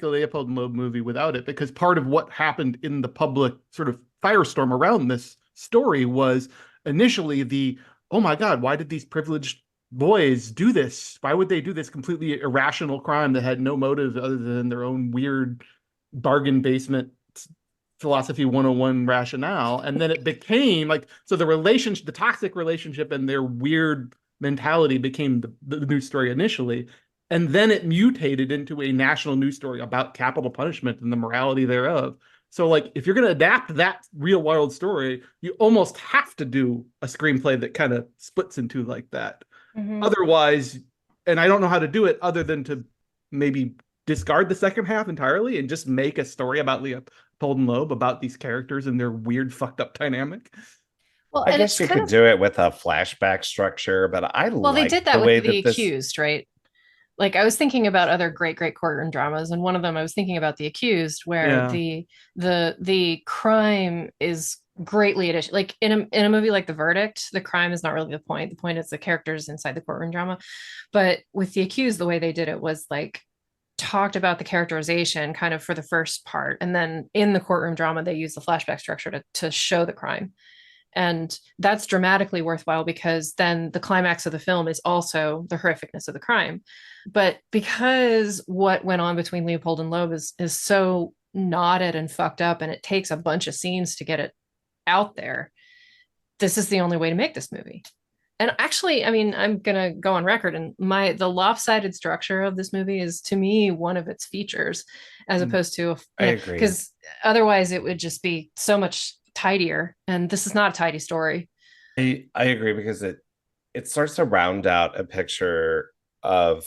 a Leopold and Loeb movie without it, because part of what happened in the public sort of firestorm around this story was initially oh my God, why did these privileged boys do this? Why would they do this completely irrational crime that had no motive other than their own weird bargain basement philosophy 101 rationale? And then it became like, so the toxic relationship and their weird mentality became the news story initially. And then it mutated into a national news story about capital punishment and the morality thereof. So like, if you're going to adapt that real world story, you almost have to do a screenplay that kind of splits into like that. Mm-hmm. Otherwise, and I don't know how to do it other than to maybe discard the second half entirely and just make a story about Leopold and Loeb, about these characters and their weird fucked up dynamic. Well, I and guess it's you kind could of do it with a flashback structure, but I well, they like did the that with way the that this. accused, right? Like I was thinking about other great courtroom dramas, and one of them I was thinking about the accused, where Yeah. the crime is greatly addition. Like in a movie like The Verdict, the crime is not really the point. The point is the characters inside the courtroom drama. But with the accused, the way they did it was like talked about the characterization kind of for the first part, and then in the courtroom drama they use the flashback structure to show the crime. And that's dramatically worthwhile because then the climax of the film is also the horrificness of the crime. But because what went on between Leopold and Loeb is so knotted and fucked up, and it takes a bunch of scenes to get it out there, this is the only way to make this movie. And actually, I mean, I'm gonna go on record, and the lopsided structure of this movie is to me one of its features, as opposed to I agree. because otherwise it would just be so much tidier. And this is not a tidy story. I agree because it starts to round out a picture of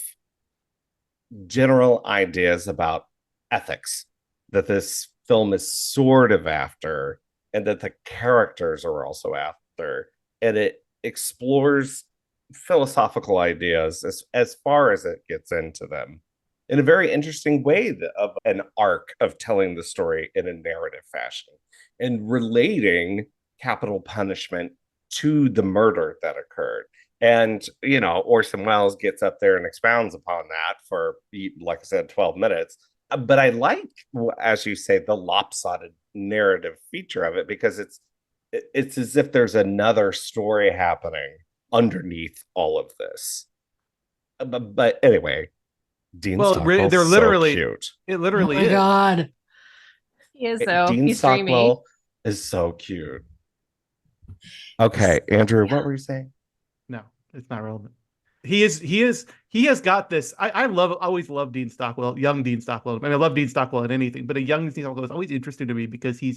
general ideas about ethics that this film is sort of after, and that the characters are also after. And it explores philosophical ideas as far as it gets into them in a very interesting way of an arc of telling the story in a narrative fashion and relating capital punishment to the murder that occurred. And, Orson Welles gets up there and expounds upon that for, like I said, 12 minutes. But I like, as you say, the lopsided narrative feature of it, because it's as if there's another story happening underneath all of this. But anyway, Dean Well, Stockwell's they're so literally, cute. it Oh literally my is. god. He is though. Dean He's dreamy. Stockwell is so cute. Okay, Andrew, what were you saying? No, it's not relevant. He has got this. Always love Dean Stockwell, young Dean Stockwell. I mean, I love Dean Stockwell in anything, but a young Dean Stockwell is always interesting to me because he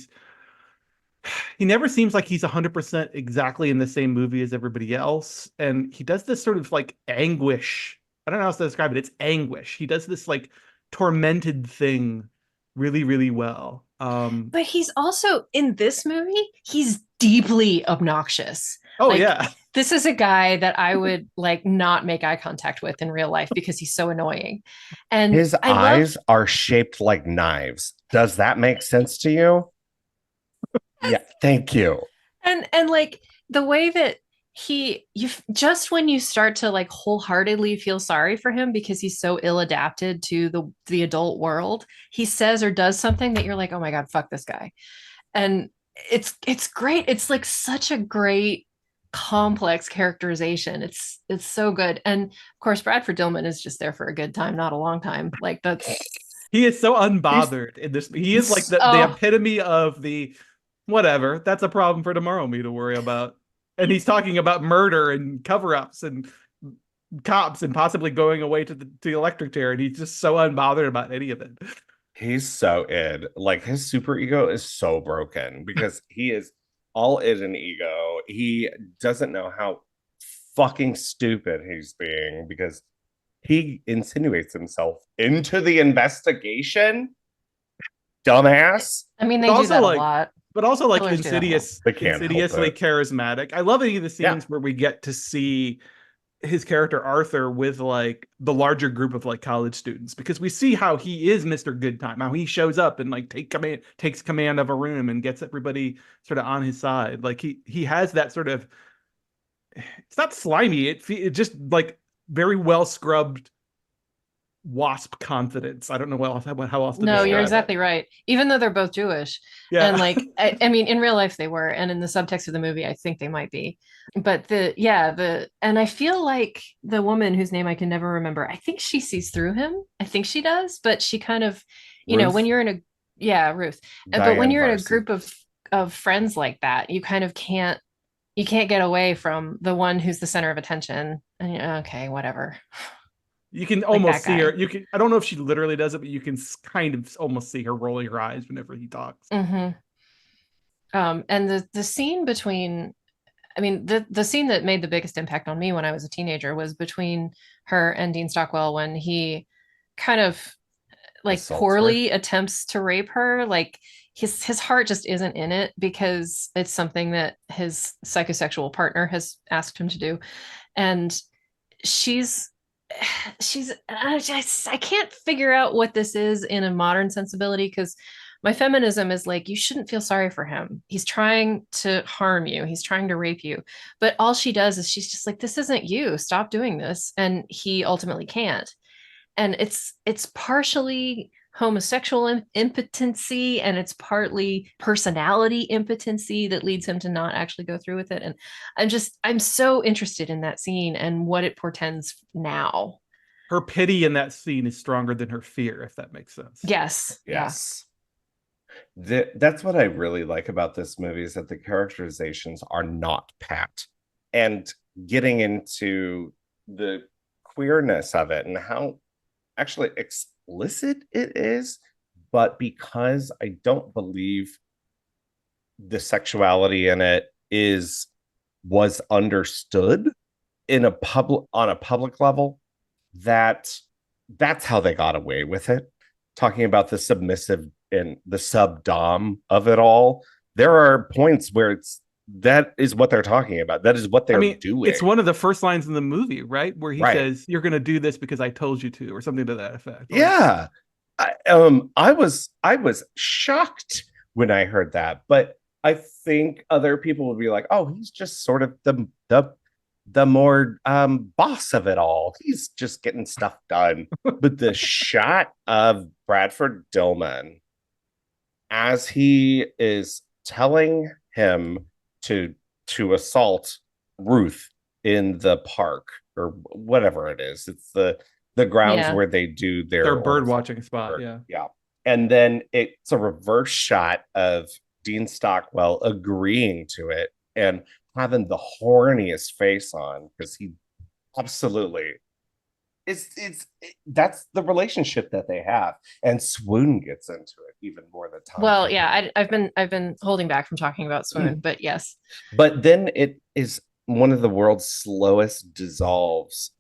never seems like he's 100% exactly in the same movie as everybody else. And he does this sort of like anguish. I don't know how else to describe it. It's anguish. He does this like tormented thing really, really well. But he's also in this movie, he's deeply obnoxious. Oh Like, yeah. this is a guy that I would like not make eye contact with in real life because he's so annoying. And His I love eyes are shaped like knives. Does that make sense to you? Yeah, thank you. and like the way that you just when you start to like wholeheartedly feel sorry for him because he's so ill adapted to the adult world, he says or does something that you're like, oh my god, fuck this guy. And it's great. It's like such a great complex characterization. It's so good. And of course Bradford Dillman is just there for a good time, not a long time. Like that's He is so unbothered in this. He is like the oh, epitome of the whatever. That's a problem for tomorrow me to worry about. And he's talking about murder and cover-ups and cops and possibly going away to the electric chair, and he's just so unbothered about any of it. He's so in. Like, his super ego is so broken because he is all in an ego. He doesn't know how fucking stupid he's being because he insinuates himself into the investigation. Dumbass. I mean, But they do also that a like, lot. but also like Killers do that a lot. They can't help insidiously it. charismatic. I love any of the Yeah. scenes where we get to see his character Arthur with like the larger group of like college students, because we see how he is Mr. Good Time, how he shows up and like takes command of a room and gets everybody sort of on his side. Like he has that sort of, it's not slimy, it just like very well scrubbed wasp confidence. I don't know how else to No, you're describe exactly right. Even though they're both Jewish. Yeah. And like I mean in real life they were, and in the subtext of the movie I think they might be. But and I feel like the woman whose name I can never remember, I think she sees through him. I think she does, but she kind of, Ruth? when you're in a Ruth. But when Diane you're in a Varsi. group of friends like that, you kind of can't get away from the one who's the center of attention. And okay, whatever. You can Like almost that see guy. her. You can. I don't know if she literally does it, but you can kind of almost see her rolling her eyes whenever he talks. Mm-hmm. And the scene between, I mean, the scene that made the biggest impact on me when I was a teenager was between her and Dean Stockwell when he kind of like Assaults her. poorly attempts to rape her. Like his heart just isn't in it because it's something that his psychosexual partner has asked him to do. And she's I can't figure out what this is in a modern sensibility, because my feminism is like, you shouldn't feel sorry for him. He's trying to harm you. He's trying to rape you. But all she does is she's just like, this isn't you. Stop doing this. And he ultimately can't. And it's partially homosexual impotency, and it's partly personality impotency that leads him to not actually go through with it. And I'm so interested in that scene and what it portends now. Her pity in that scene is stronger than her fear, if that makes sense. Yes. Yes. That's what I really like about this movie, is that the characterizations are not pat. And getting into the queerness of it and how actually explicit it is, but because I don't believe the sexuality in it was understood in a public on a public level, that's how they got away with it. Talking about the submissive and the sub-dom of it all, there are points where that is what they're talking about. That is what they're doing. It's one of the first lines in the movie, right? Where he says, "You're going to do this because I told you to," or something to that effect. Yeah. I was shocked when I heard that, but I think other people would be like, "Oh, he's just sort of the more boss of it all. He's just getting stuff done." But the shot of Bradford Dillman as he is telling him to assault Ruth in the park or whatever it is, it's the grounds where they do their bird watching spot. Yeah. And then it's a reverse shot of Dean Stockwell agreeing to it and having the horniest face on, because he absolutely that's the relationship that they have. And Swoon gets into it even more than Tom. Well, yeah, I've been holding back from talking about Swoon, but yes. But then it is one of the world's slowest dissolves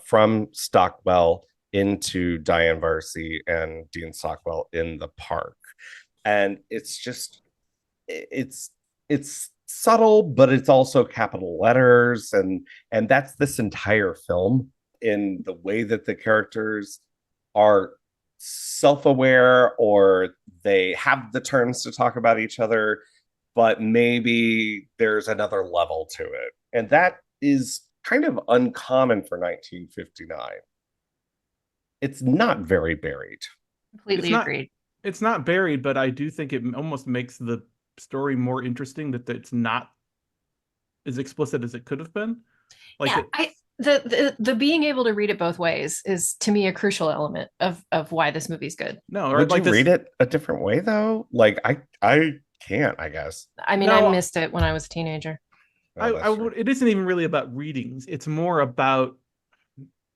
from Stockwell into Diane Varsi and Dean Stockwell in the park. And it's just it's subtle, but it's also capital letters, and that's this entire film, in the way that the characters are self-aware, or they have the terms to talk about each other, but maybe there's another level to it. And that is kind of uncommon for 1959. It's not very buried. Completely agreed. It's not buried, but I do think it almost makes the story more interesting that it's not as explicit as it could have been. Like, yeah, the being able to read it both ways is, to me, a crucial element of why this movie's good. No, would you read it a different way though? Like I can't, I guess. I mean, I missed it when I was a teenager. It isn't even really about readings. It's more about,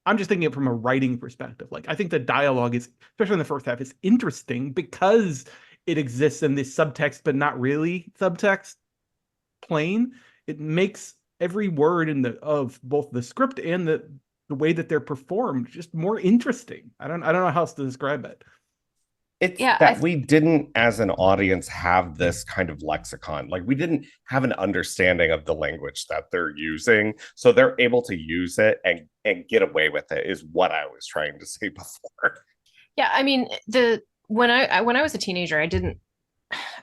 I'm just thinking it from a writing perspective. Like, I think the dialogue is, especially in the first half, is interesting because it exists in this subtext, but not really subtext plane. It makes every word of both the script and the way that they're performed just more interesting. I don't know how else to describe it. It's that we didn't, as an audience, have this kind of lexicon. Like, we didn't have an understanding of the language that they're using, so they're able to use it and get away with it, is what I was trying to say before. Yeah, I mean, when I was a teenager, I didn't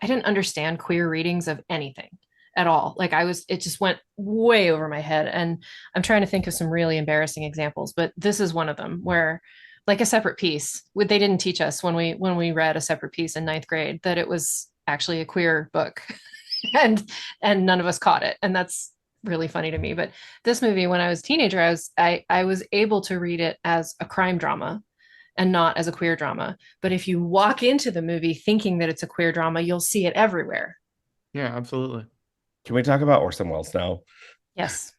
understand queer readings of anything at all. Like, it just went way over my head. And I'm trying to think of some really embarrassing examples, but this is one of them where, like, A Separate Piece, they didn't teach us when we read A Separate Piece in 9th grade that it was actually a queer book, and none of us caught it. And that's really funny to me. But this movie, when I was a teenager, I was able to read it as a crime drama and not as a queer drama. But if you walk into the movie thinking that it's a queer drama, you'll see it everywhere. Yeah, absolutely. Can we talk about Orson Welles now? Yes.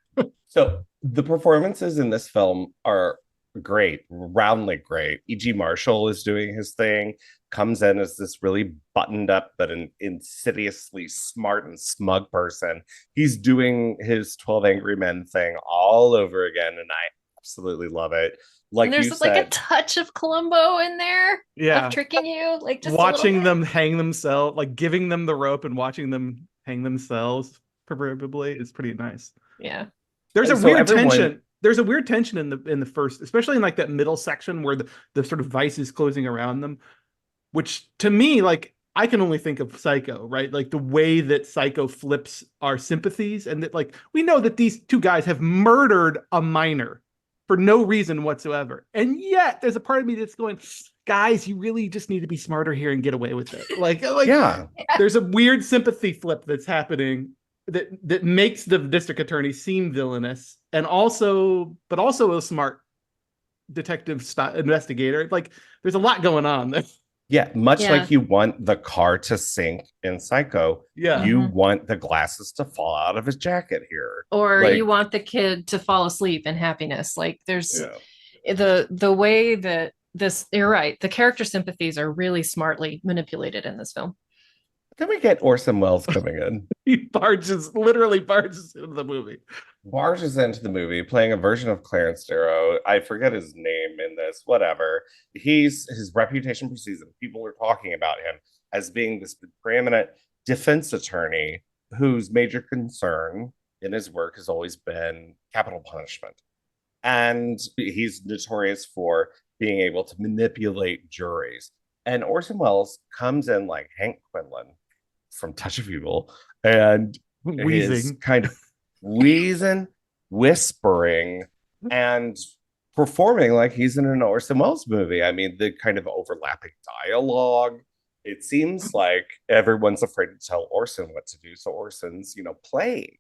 So the performances in this film are great, roundly great. E.G. Marshall is doing his thing, comes in as this really buttoned up but an insidiously smart and smug person. He's doing his 12 Angry Men thing all over again, and I absolutely love it. like and there's you like a said, touch of Columbo in there Yeah. of tricking you, like just a Watching little bit. them hang themselves, like giving them the rope and watching them hang themselves, proverbially, is pretty nice. Yeah. There's a So weird everyone- tension. There's a weird tension in the first, especially in like that middle section where the sort of vice is closing around them, which to me, like I can only think of Psycho, right? Like the way that Psycho flips our sympathies, and that like we know that these two guys have murdered a minor for no reason whatsoever. And yet there's a part of me that's going, guys, you really just need to be smarter here and get away with it. Like yeah, there's a weird sympathy flip that's happening that makes the district attorney seem villainous, and also a smart detective investigator. Like there's a lot going on there. yeah. Much Yeah. like you want the car to sink in Psycho, Yeah. you Mhm. want the glasses to fall out of his jacket here. Or Like- you want the kid to fall asleep in happiness. Like there's Yeah. the way that this, you're right, the character sympathies are really smartly manipulated in this film. Then we get Orson Welles coming in, He literally barges into the movie. barges into the movie, playing a version of Clarence Darrow. I forget his name in this, whatever. His reputation precedes him. People are talking about him as being this preeminent defense attorney whose major concern in his work has always been capital punishment. And he's notorious for being able to manipulate juries. And Orson Welles comes in like Hank Quinlan from Touch of Evil, and is Wheezing. kind of wheezing, whispering, and performing like he's in an Orson Welles movie. I mean, the kind of overlapping dialogue. It seems like everyone's afraid to tell Orson what to do, so Orson's, playing.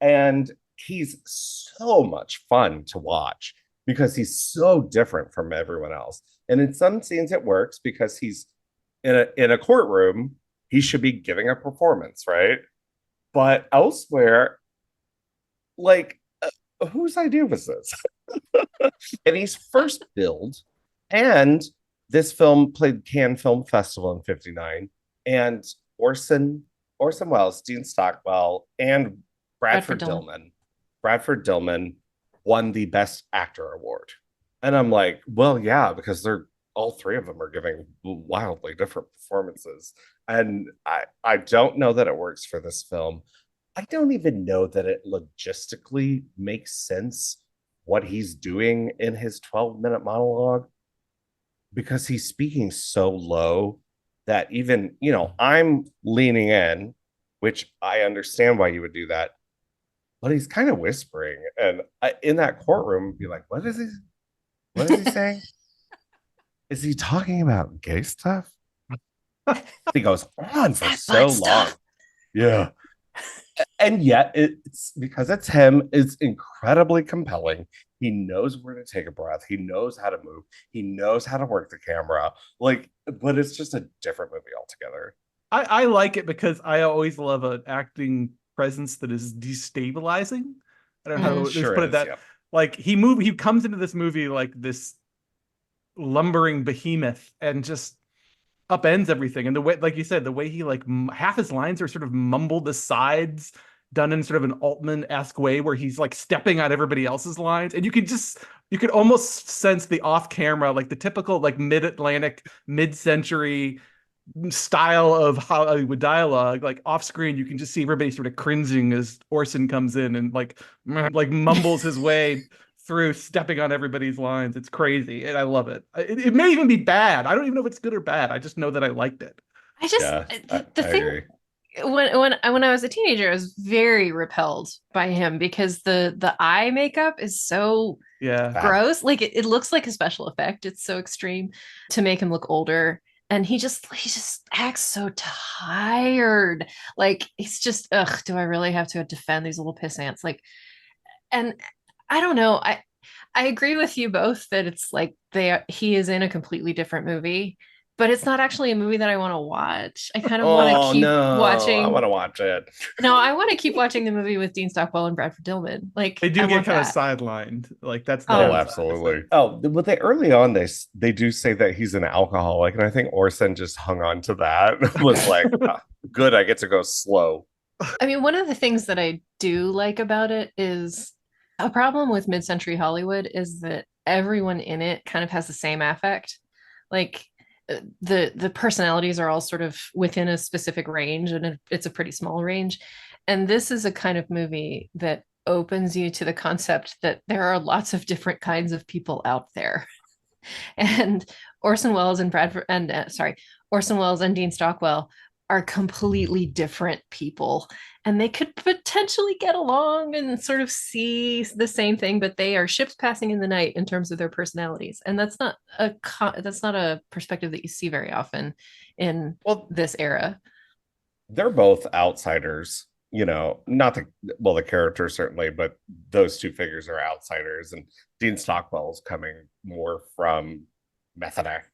And he's so much fun to watch because he's so different from everyone else. And in some scenes it works because he's in a courtroom, he should be giving a performance, right? But elsewhere, like, whose idea was this? And he's first billed, and this film played Cannes Film Festival in '59, and Orson Welles, Dean Stockwell, and Bradford Dillman won the Best Actor award. And I'm like, well, yeah, because all three of them are giving wildly different performances. And I don't know that it works for this film. I don't even know that it logistically makes sense what he's doing in his 12-minute monologue, because he's speaking so low that even, I'm leaning in, which I understand why you would do that, but he's kind of whispering. And in that courtroom, be like, what is he saying? Is he talking about gay stuff? He goes on for That so butt long. stuff. Yeah. And yet it's because it's him, it's incredibly compelling. He knows where to take a breath. He knows how to move. He knows how to work the camera. Like, but it's just a different movie altogether. I like it because I always love an acting presence that is destabilizing. I don't know how to just put it that. Yeah. Like he comes into this movie like this lumbering behemoth and just upends everything. And the way, like you said, the way he like half his lines are sort of mumbled asides, done in sort of an Altman-esque way where he's like stepping on everybody else's lines. And you could almost sense the off-camera, like the typical like mid-Atlantic, mid-century style of Hollywood dialogue. Like off screen, you can just see everybody sort of cringing as Orson comes in and like mumbles his way through, stepping on everybody's lines. It's crazy, and I love it. It may even be bad. I don't even know if it's good or bad. I just know that I liked it. I just Yeah, the I thing agree. when I was a teenager, I was very repelled by him because the eye makeup is so Yeah. gross. Like it looks like a special effect. It's so extreme to make him look older. And he just acts so tired. Like he's just, ugh, do I really have to defend these little piss ants? Like, and I don't know. I agree with you both that it's like he is in a completely different movie, but it's not actually a movie that I want to watch. I kind of want to keep watching. I want to watch it. No, I want to keep watching the movie with Dean Stockwell and Bradford Dillman. Like They do I get want kind of that. sidelined. Like that's Oh, the Oh, downside. absolutely. Oh, but early on they do say that he's an alcoholic, and I think Orson just hung on to that. Was like, "Ah, good, I get to go slow. I mean, one of the things that I do like about it is a problem with mid-century Hollywood is that everyone in it kind of has the same affect. Like the personalities are all sort of within a specific range, and it's a pretty small range. And this is a kind of movie that opens you to the concept that there are lots of different kinds of people out there. And Orson Welles and Bradford and Orson Welles and Dean Stockwell are completely different people, and they could potentially get along and sort of see the same thing, but they are ships passing in the night in terms of their personalities, and that's not a perspective that you see very often in this era. They're both outsiders, not the characters certainly, but those two figures are outsiders. And Dean Stockwell's coming more from method acting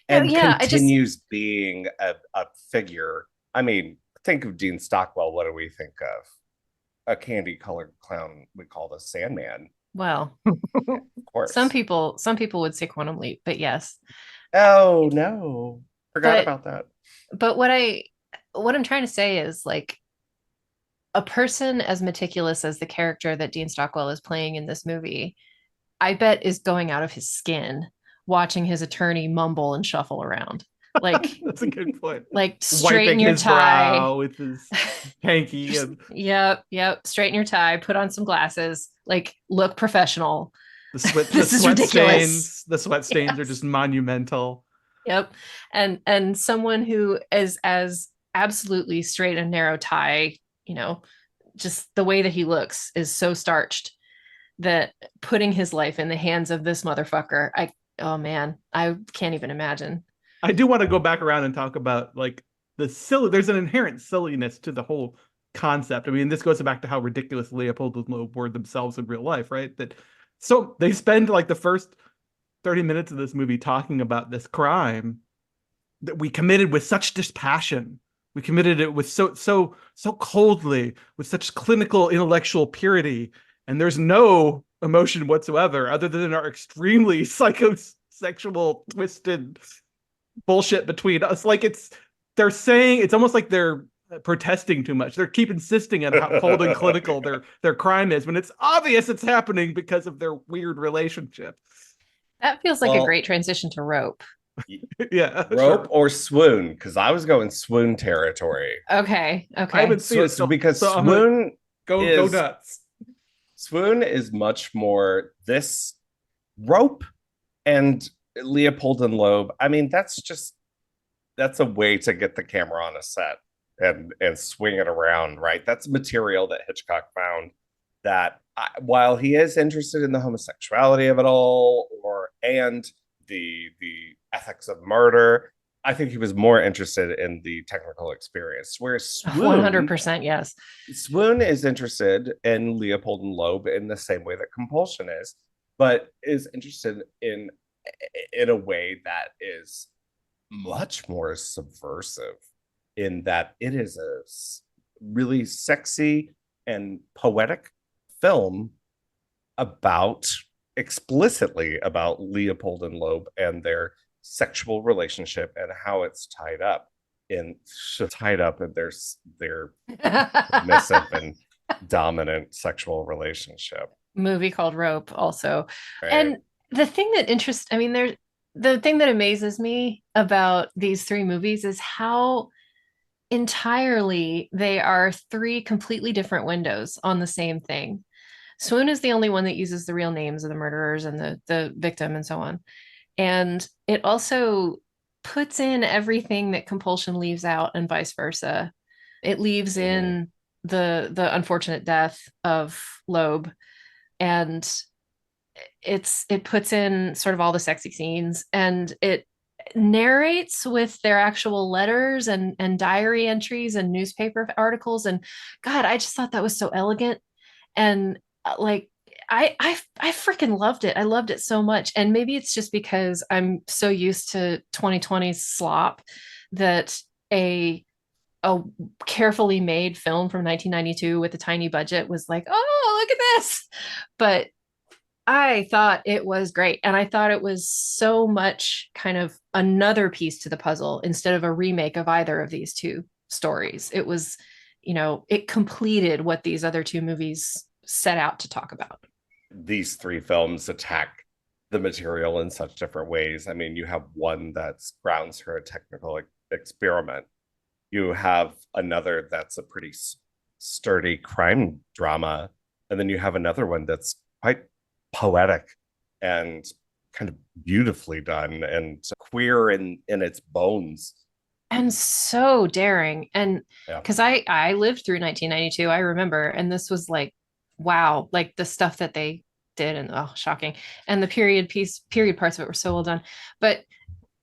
and continues being a figure. I mean, think of Dean Stockwell. What do we think of? A candy colored clown we call the Sandman. Well, of course. Some people would say Quantum Leap, but yes. Oh no. Forgot about that. But what I'm trying to say is, like, a person as meticulous as the character that Dean Stockwell is playing in this movie, I bet is going out of his skin watching his attorney mumble and shuffle around. Like, that's a good point. Like, straighten your his tie brow with his hanky. Yep. Straighten your tie, put on some glasses, like, look professional. The sweat stains are just monumental. Yep. And someone who is as absolutely straight and narrow tie, just the way that he looks is so starched that putting his life in the hands of this motherfucker, oh man, I can't even imagine. I do want to go back around and talk about, like, there's an inherent silliness to the whole concept. I mean, this goes back to how ridiculous Leopold and Loeb were themselves in real life, right? So they spend like the first 30 minutes of this movie talking about this crime that we committed with such dispassion. We committed it with so coldly, with such clinical intellectual purity, and there's no emotion whatsoever other than our extremely psychosexual twisted bullshit between us. Like, they're saying, it's almost like they're protesting too much. They keep insisting on how cold and clinical their crime is, when it's obvious it's happening because of their weird relationship. That feels like a great transition to Rope. Yeah, Rope or Swoon, because I was going Swoon territory. Okay. I haven't seen it because Swoon go nuts. Swoon is much more this. Rope and Leopold and Loeb, I mean, that's a way to get the camera on a set and swing it around, right? That's material that Hitchcock found that while he is interested in the homosexuality of it all and the ethics of murder, I think he was more interested in the technical experience. Whereas Swoon, 100%, yes. Swoon is interested in Leopold and Loeb in the same way that Compulsion is, but is interested in a way that is much more subversive, in that it is a really sexy and poetic film explicitly about Leopold and Loeb and their sexual relationship and how it's tied up in their submissive and dominant sexual relationship. Movie called Rope also. Right. And the thing that amazes me about these three movies is how entirely they are three completely different windows on the same thing. Swoon is the only one that uses the real names of the murderers and the victim and so on. And it also puts in everything that Compulsion leaves out, and vice versa. It leaves in the unfortunate death of Loeb, and it puts in sort of all the sexy scenes, and it narrates with their actual letters and diary entries and newspaper articles. And God, I just thought that was so elegant. And like, I freaking loved it. I loved it so much. And maybe it's just because I'm so used to 2020's slop that a carefully made film from 1992 with a tiny budget was like, oh, look at this. But I thought it was great. And I thought it was so much kind of another piece to the puzzle instead of a remake of either of these two stories. It was, it completed what these other two movies set out to talk about. these three films attack the material in such different ways. I mean, you have one that's grounds her a technical experiment. You have another that's a pretty sturdy crime drama, and then you have another one that's quite poetic and kind of beautifully done and queer in its bones. And so daring. And Yeah. because I lived through 1992, I remember, and this was like, wow, like the stuff that they did, and oh, shocking. And the period parts of it were so well done. But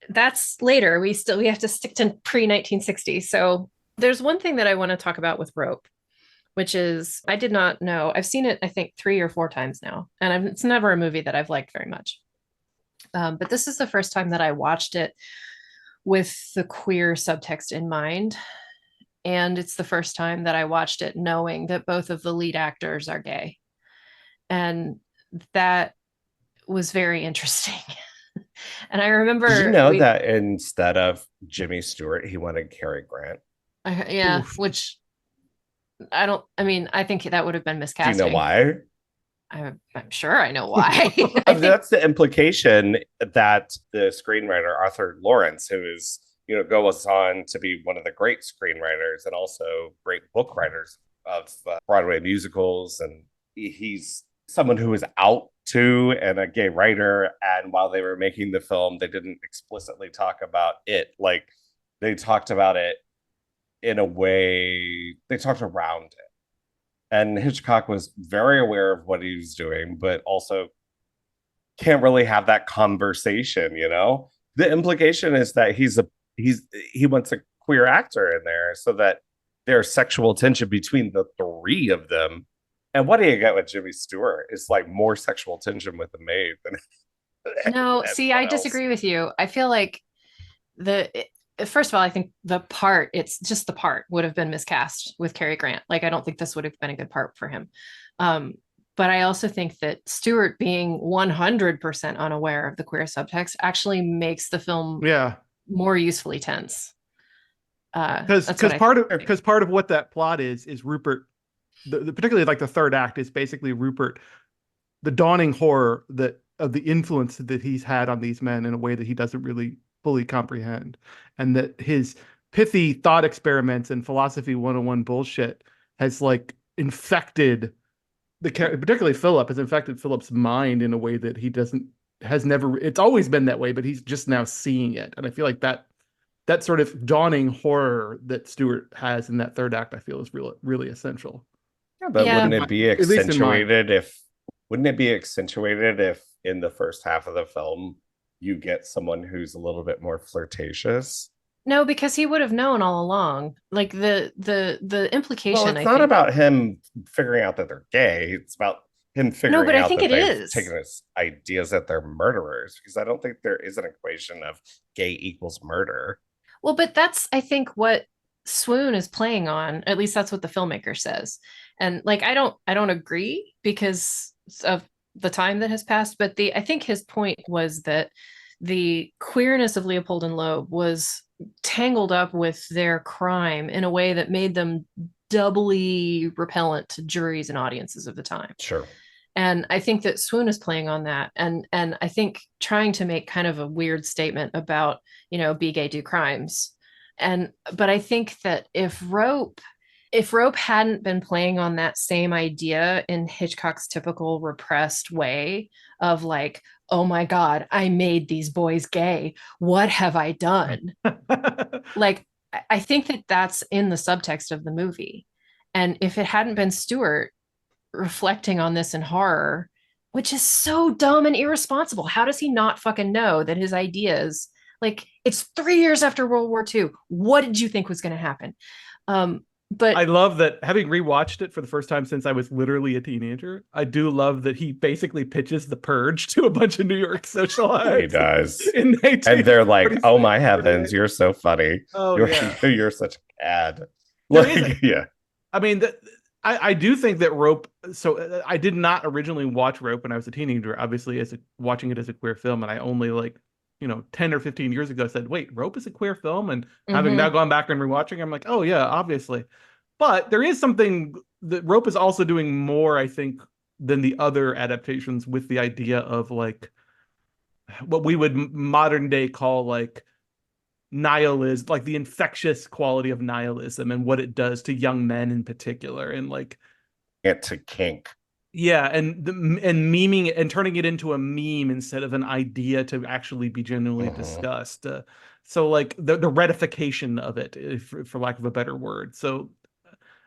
that's later. We have to stick to pre-1960. So there's one thing that I want to talk about with Rope, which is I did not know. I've seen it, I think, 3 or 4 times now, and it's never a movie that I've liked very much. But this is the first time that I watched it with the queer subtext in mind. And it's the first time that I watched it knowing that both of the lead actors are gay. And that was very interesting. And I remember. Did you know that instead of Jimmy Stewart, he wanted Cary Grant? Yeah, Oof. which I think that would have been miscasting. Do you know why? I'm sure I know why. That's the implication that the screenwriter Arthur Lawrence, who is, goes on to be one of the great screenwriters and also great book writers of Broadway musicals, and he's someone who is out too and a gay writer. And while they were making the film, they didn't explicitly talk about it. Like, they talked about it in a way, they talked around it. And Hitchcock was very aware of what he was doing, but also can't really have that conversation, The implication is that he wants a queer actor in there so that there's sexual tension between the three of them. And what do you get with Jimmy Stewart? It's like more sexual tension with the maid than No, see, I disagree with you. I feel like first of all, I think it's just the part would have been miscast with Cary Grant. Like, I don't think this would have been a good part for him. But I also think that Stewart being 100% unaware of the queer subtext actually makes the film more usefully tense. Because part of what that plot is Rupert, particularly like the third act is basically Rupert, the dawning horror of the influence that he's had on these men in a way that he doesn't really fully comprehend, and that his pithy thought experiments and philosophy 101 bullshit has like infected particularly Philip, has infected Philip's mind in a way that it's always been that way, but he's just now seeing it. And I feel like that sort of dawning horror that Stewart has in that third act, I feel is really essential. Yeah, but wouldn't it be accentuated if in the first half of the film you get someone who's a little bit more flirtatious? No, because he would have known all along. Like the implication. Well, it's not about him figuring out that they're gay. It's about him figuring out that they've taken his ideas that they're murderers. Because I don't think there is an equation of gay equals murder. Well, but that's, I think, what Swoon is playing on. At least that's what the filmmaker says. And like, I don't agree because of the time that has passed. But I think his point was that the queerness of Leopold and Loeb was tangled up with their crime in a way that made them doubly repellent to juries and audiences of the time. Sure. And I think that Swoon is playing on that. And I think trying to make kind of a weird statement about, be gay, do crimes. But I think that if Rope hadn't been playing on that same idea in Hitchcock's typical repressed way of like, oh my God, I made these boys gay. What have I done? Like, I think that that's in the subtext of the movie. And if it hadn't been Stewart reflecting on this in horror, which is so dumb and irresponsible, how does he not fucking know that his ideas, like, it's 3 years after World War II. What did you think was going to happen? But I love that, having rewatched it for the first time since I was literally a teenager, I do love that he basically pitches The Purge to a bunch of New York socialites. He does. And they're like, oh my heavens, you're so funny. Oh, you're such a cad. Yeah. I mean, I do think that Rope, so I did not originally watch Rope when I was a teenager, obviously, watching it as a queer film. And I only 10 or 15 years ago said, wait, Rope is a queer film? And having now gone back and rewatching, I'm like, oh yeah, obviously. But there is something that Rope is also doing more, I think, than the other adaptations with the idea of like what we would modern day call like nihilism, like the infectious quality of nihilism and what it does to young men in particular, and like Get to kink. yeah, and memeing it and turning it into a meme instead of an idea to actually be genuinely discussed. So like the retification of it, for lack of a better word. So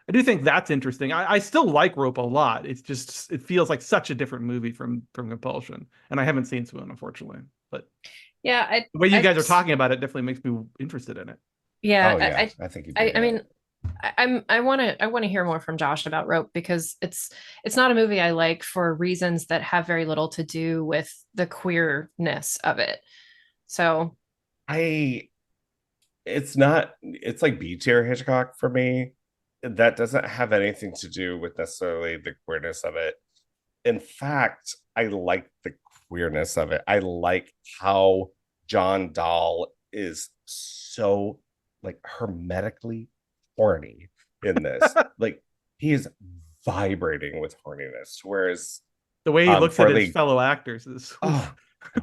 I do think that's interesting. I still like Rope a lot. It's just it feels like such a different movie from Compulsion, and I haven't seen Swoon, unfortunately. But Yeah, the way you guys are talking about it definitely makes me interested in it. yeah, Oh yeah, I think you I did. mean, I want to hear more from Josh about Rope, because it's not a movie I like for reasons that have very little to do with the queerness of it. So It's not, it's like B tier Hitchcock for me. That doesn't have anything to do with necessarily the queerness of it. In fact, I like the queerness of it. I like how John Dahl is so like hermetically horny in this. Like he is vibrating with horniness. Whereas The way he looks at his Farley, fellow actors is oh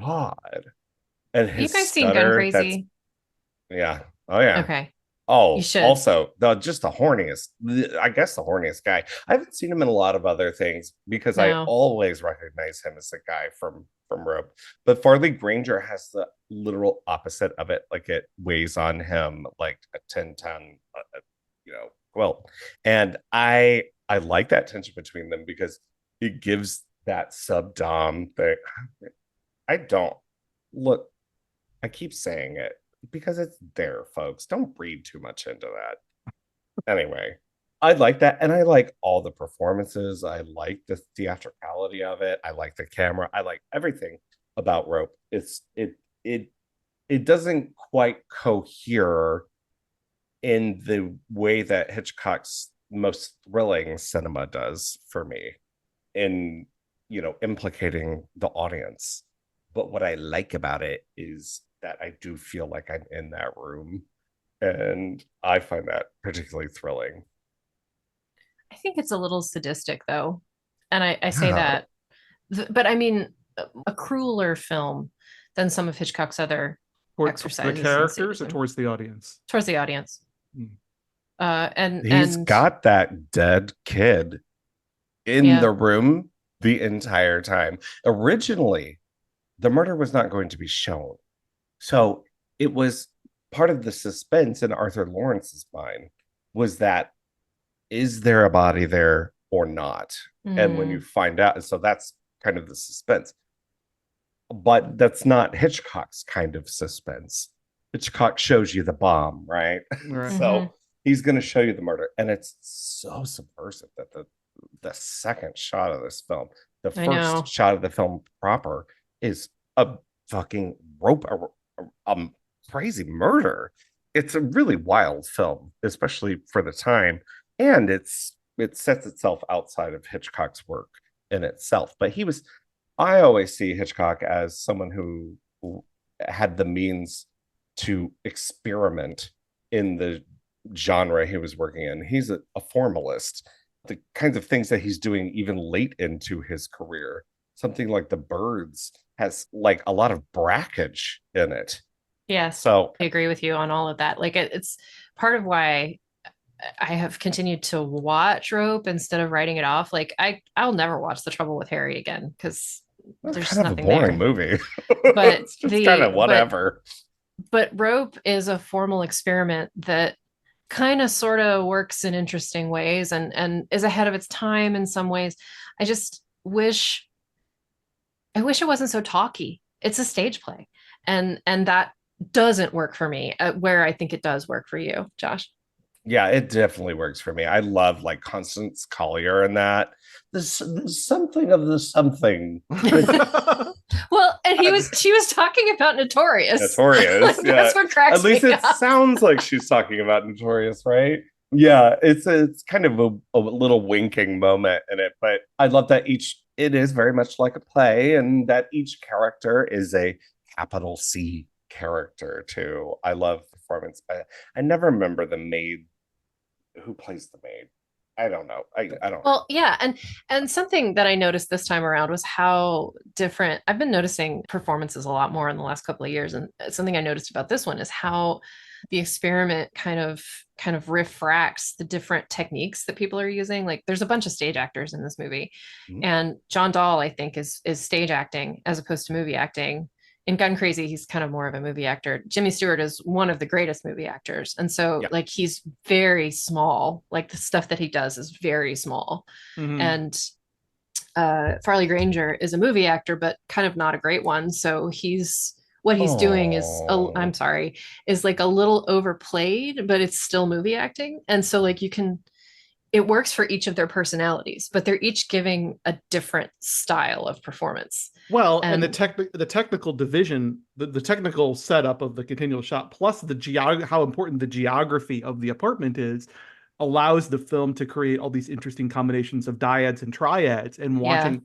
God. And you his guys seen Gun stutter, that's Crazy? yeah. Oh yeah. Okay, you Oh, should. also just the horniest, I guess the horniest guy. I haven't seen him in a lot of other things because I No. always recognize him as the guy from Rope. But Farley Granger has the literal opposite of it. Like it weighs on him like a 10-ton, quilt. And I like that tension between them because it gives that sub dom thing. I don't look. I keep saying it because it's there, folks. Don't read too much into that. Anyway, I like that. And I like all the performances. I like the theatricality of it. I like the camera. I like everything about Rope. It doesn't quite cohere in the way that Hitchcock's most thrilling cinema does for me in, implicating the audience. But what I like about it is that I do feel like I'm in that room. And I find that particularly thrilling. I think it's a little sadistic though. And I say that, but I mean, a crueler film than some of Hitchcock's other for the exercises in characters or sadism. towards the audience. Towards the audience. Hmm. He's And got that dead kid in yeah, the room the entire time. Originally, the murder was not going to be shown. So it was part of the suspense in Arthur Lawrence's mind was that, is there a body there or not? And when you find out, so that's kind of the suspense. But that's not Hitchcock's kind of suspense. Hitchcock shows you the bomb, right? Right. So he's going to show you the murder. And it's so subversive that the second shot of this film, the I know. first shot of the film proper, is a fucking rope, crazy murder. It's a really wild film, especially for the time, and it sets itself outside of Hitchcock's work in itself. But I always see Hitchcock as someone who had the means to experiment in the genre he was working in. He's a formalist. The kinds of things that he's doing even late into his career, something like The Birds has like a lot of brackage in it. Yes. So I agree with you on all of that. Like it's part of why I have continued to watch Rope instead of writing it off. Like I'll never watch The Trouble with Harry again because there's kind of a nothing boring there. movie. But it's just kind of whatever. But Rope is a formal experiment that kind of sort of works in interesting ways and is ahead of its time in some ways. I just wish it wasn't so talky. It's a stage play. And that doesn't work for me, where I think it does work for you, Josh. Yeah, it definitely works for me. I love like Constance Collier and that. There's something of the something. Well, and she was talking about Notorious. Notorious. Like, yeah. that's what cracks At least me it up. sounds like she's talking about Notorious, right? Yeah, it's kind of a little winking moment in it, but I love that it is very much like a play, and that each character is a capital C character too. I love performance. I never remember the maid who plays the maid. I don't know. I don't know. Well, yeah, and something that I noticed this time around was how different. I've been noticing performances a lot more in the last couple of years, and something I noticed about this one is how the experiment kind of refracts the different techniques that people are using. Like there's a bunch of stage actors in this movie, Mhm. and John Dahl, I think, is stage acting as opposed to movie acting. In Gun Crazy, he's kind of more of a movie actor. Jimmy Stewart is one of the greatest movie actors. And so Yeah. like he's very small. Like the stuff that he does is very small. Mhm. And Farley Granger is a movie actor, but kind of not a great one. So what he's doing is I'm Oh. sorry, is like a little overplayed, but it's still movie acting. And so like it works for each of their personalities, but they're each giving a different style of performance. Well, and And the technical division, the technical setup of the continual shot, plus how important the geography of the apartment is, allows the film to create all these interesting combinations of dyads and triads, and yeah,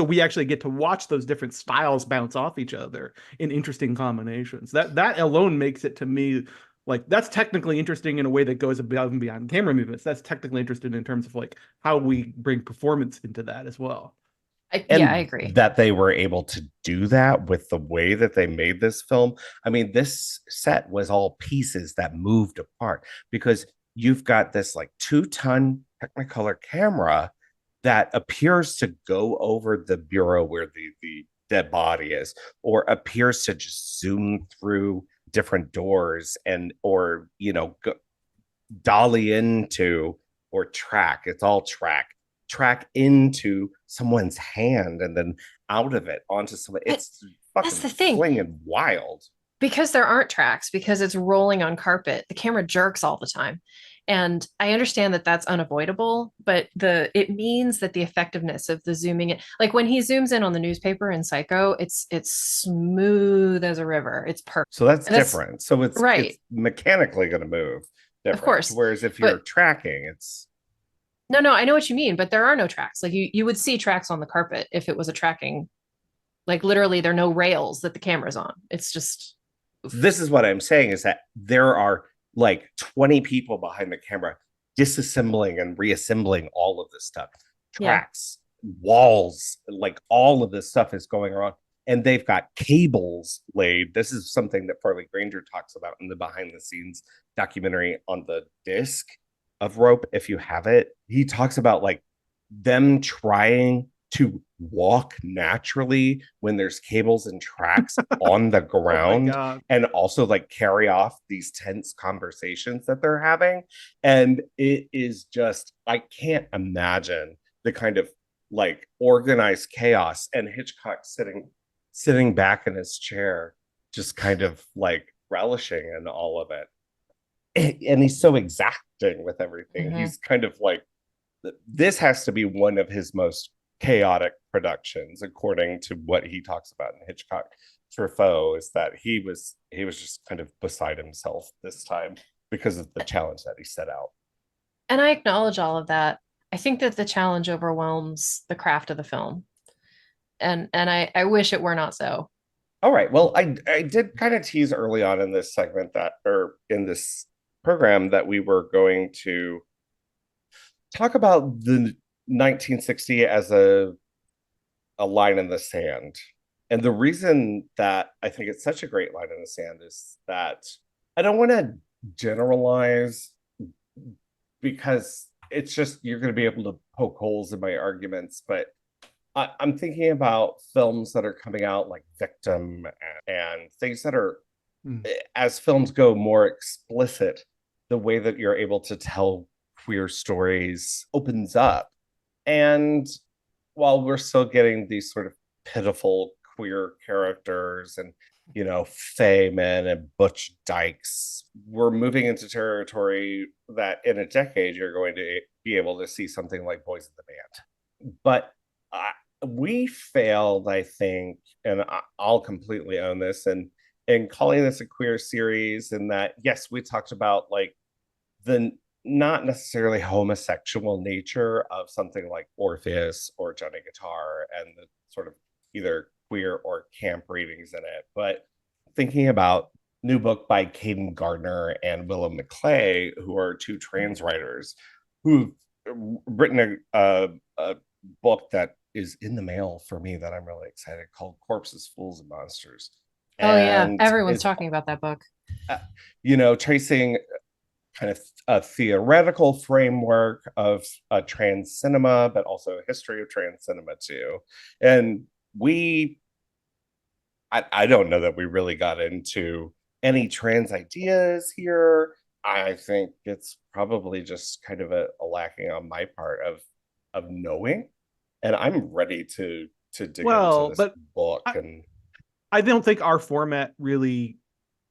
we actually get to watch those different styles bounce off each other in interesting combinations. That alone makes it, to me, like that's technically interesting in a way that goes above and beyond camera movements. That's technically interesting in terms of like how we bring performance into that as well. yeah, I And agree. that they were able to do that with the way that they made this film. I mean, this set was all pieces that moved apart because you've got this like 2-ton Technicolor camera that appears to go over the bureau where the dead body is, or appears to just zoom through different doors and or dolly into or track. It's all track into someone's hand and then out of it onto someone. But It's that's fucking the thing. flinging wild. Because there aren't tracks, because it's rolling on carpet, the camera jerks all the time. And I understand that that's unavoidable, but it means that the effectiveness of the zooming in, like when he zooms in on the newspaper in Psycho, it's smooth as a river. It's perfect. So that's And that's different. So it's right, mechanically going to move different. of course. Whereas if you're But tracking, it's no, I know what you mean, but there are no tracks. Like you would see tracks on the carpet if it was a tracking, like literally there are no rails that the camera's on. It's just this is what I'm saying is that there are like 20 people behind the camera disassembling and reassembling all of this stuff. yeah. Tracks, walls, like all of this stuff is going on. And they've got cables laid. This is something that Farley Granger talks about in the behind the scenes documentary on the disc of Rope. If you have it, he talks about like them trying to walk naturally when there's cables and tracks on the Oh my ground God. and also like carry off these tense conversations that they're having. And it is just, I can't imagine the kind of like organized chaos and Hitchcock sitting back in his chair, just kind of like relishing in all of it. And he's so exacting with everything. Mhm. He's kind of like, this has to be one of his most chaotic productions, according to what he talks about in Hitchcock Truffaut, is that he was just kind of beside himself this time because of the challenge that he set out. And I acknowledge all of that. I think that the challenge overwhelms the craft of the film. And I wish it were not so. All right. Well, I did kind of tease early on in this segment that, or in this program, that we were going to talk about the 1960 as a line in the sand. And the reason that I think it's such a great line in the sand is that I don't want to generalize, because it's just you're going to be able to poke holes in my arguments, but I'm thinking about films that are coming out like Victim and things that are, as films go, more explicit. The way that you're able to tell queer stories opens up. And while we're still getting these sort of pitiful queer characters and, Fey men and Butch Dykes, we're moving into territory that in a decade you're going to be able to see something like Boys in the Band. But we failed, I think, and I'll completely own this, and in calling this a queer series, and that, yes, we talked about like the not necessarily homosexual nature of something like Orpheus or Johnny Guitar and the sort of either queer or camp readings in it, but thinking about new book by Caden Gardner and Willem McClay, who are two trans writers who've written a book that is in the mail for me that I'm really excited, called Corpses, Fools, and Monsters. Oh yeah, And everyone's it's, talking about that book. tracing kind of a theoretical framework of trans cinema, but also a history of trans cinema too. And I don't know that we really got into any trans ideas here. I think it's probably just kind of a lacking on my part of knowing. And I'm ready to dig into Well, this but book. I, And I don't think our format really,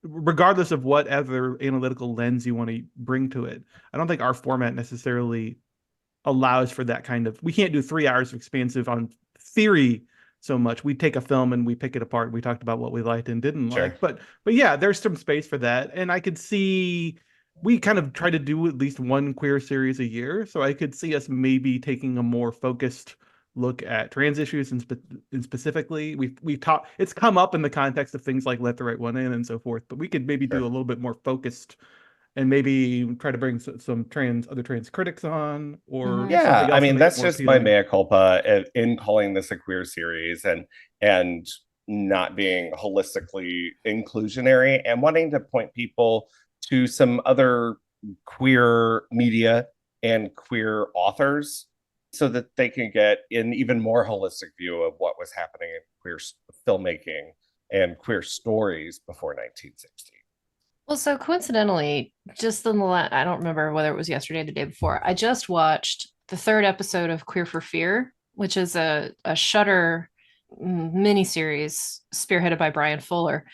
regardless of whatever analytical lens you want to bring to it, I don't think our format necessarily allows for that kind of. We can't do 3 hours of expansive on theory so much. We take a film and we pick it apart. We talked about what we liked and didn't sure. like, but yeah, there's some space for that, and I could see we kind of try to do at least one queer series a year, so I could see us maybe taking a more focused look at trans issues and specifically we talk. It's come up in the context of things like Let the Right One In and so forth, but we could maybe do a Sure. little bit more focused and maybe try to bring some other trans critics on or Mhm. Yeah, something I else to mean make it that's more just my appealing. mea culpa in calling this a queer series and not being holistically inclusionary and wanting to point people to some other queer media and queer authors so that they can get an even more holistic view of what was happening in queer filmmaking and queer stories before 1960. Well, so coincidentally, just in the I don't remember whether it was yesterday or the day before, I just watched the third episode of Queer for Fear, which is a Shudder miniseries spearheaded by Brian Fuller.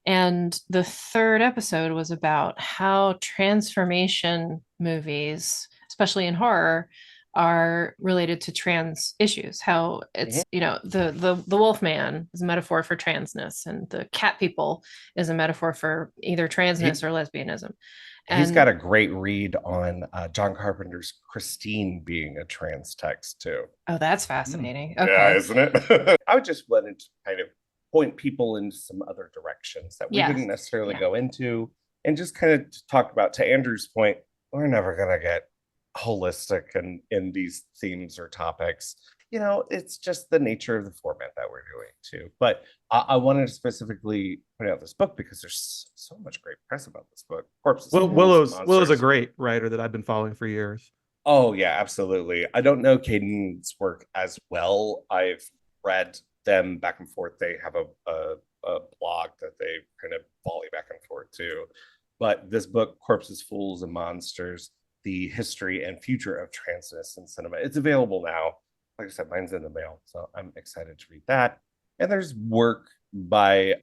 And the third episode was about how transformation movies, especially in horror, are related to trans issues. How Mhm. it's, the wolf man is a metaphor for transness, and the cat people is a metaphor for either transness He or lesbianism. he's got And a great read on John Carpenter's Christine being a trans text too. oh, that's Hmm. fascinating. Yeah, Okay. isn't it? I would just wanted to kind of point people into some other directions that we Yeah. didn't necessarily Yeah. go into and just kind of talk about, to Andrew's point, we're never going to get holistic in these themes or topics. It's just the nature of the format that we're doing too. But I wanted to specifically point out this book because there's so much great press about this book. Corpses, Well, Fools, and Willow's a Monsters. great writer that I've been following for years. Oh yeah, absolutely. I don't know Caden's work as well. I've read them back and forth. They have a blog that they kind of volley back and forth to. But this book, Corpses, Fools, and Monsters: The History and Future of Transness in Cinema, it's available now. Like I said, mine's in the mail, so I'm excited to read that. And there's work by,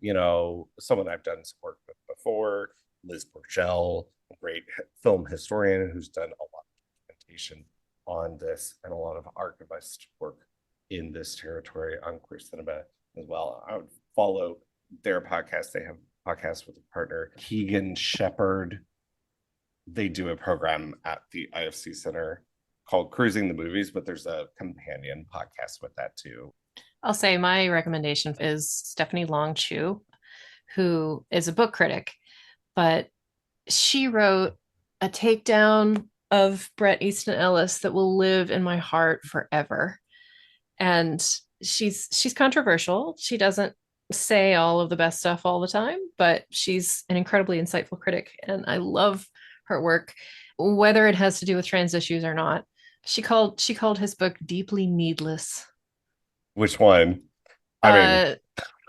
someone I've done some work with before, Liz Burchell, a great film historian who's done a lot on this and a lot of archivist work in this territory on queer cinema as well. I would follow their podcast. They have podcasts with a partner, Keegan Shepherd. They do a program at the IFC Center called Cruising the Movies, but there's a companion podcast with that too. I'll say my recommendation is Stephanie Long Chu, who is a book critic, but she wrote a takedown of Bret Easton Ellis that will live in my heart forever. And she's controversial. She doesn't say all of the best stuff all the time, but she's an incredibly insightful critic, and I love her work, whether it has to do with trans issues or not. She called his book deeply needless. Which one? I mean,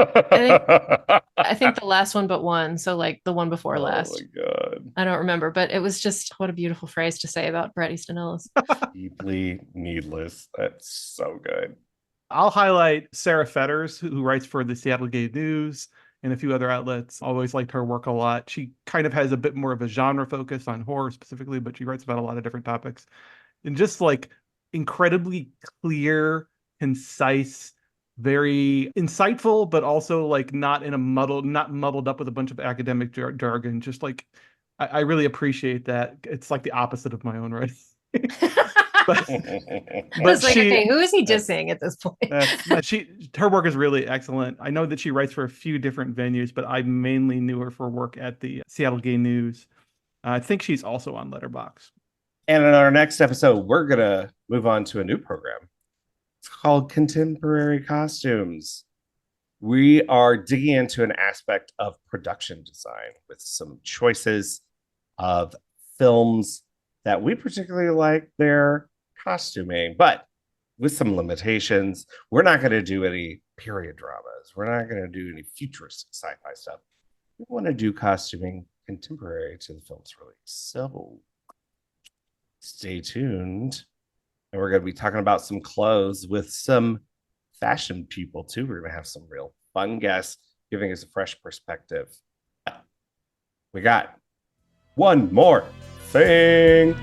Uh, I think the last one but one, so like the one before oh last. my God. I don't remember, but it was just what a beautiful phrase to say about Bret Easton Ellis. Deeply needless. That's so good. I'll highlight Sarah Fetters, who writes for the Seattle Gay News and a few other outlets. Always liked her work a lot. She kind of has a bit more of a genre focus on horror specifically, but she writes about a lot of different topics. And just like incredibly clear, concise, very insightful, but also like not muddled up with a bunch of academic jargon. Just like I really appreciate that. It's like the opposite of my own writing. but It's like, she okay, who is he dissing at this point? her work is really excellent. I know that she writes for a few different venues, but I mainly knew her for work at the Seattle Gay News. I think she's also on Letterboxd. And in our next episode, we're going to move on to a new program. It's called Contemporary Costumes. We are digging into an aspect of production design with some choices of films that we particularly like their costuming, but with some limitations. We're not going to do any period dramas. We're not going to do any futuristic sci-fi stuff. We want to do costuming contemporary to the film's release. So stay tuned. And we're going to be talking about some clothes with some fashion people too. We're going to have some real fun guests giving us a fresh perspective. We got one more thing.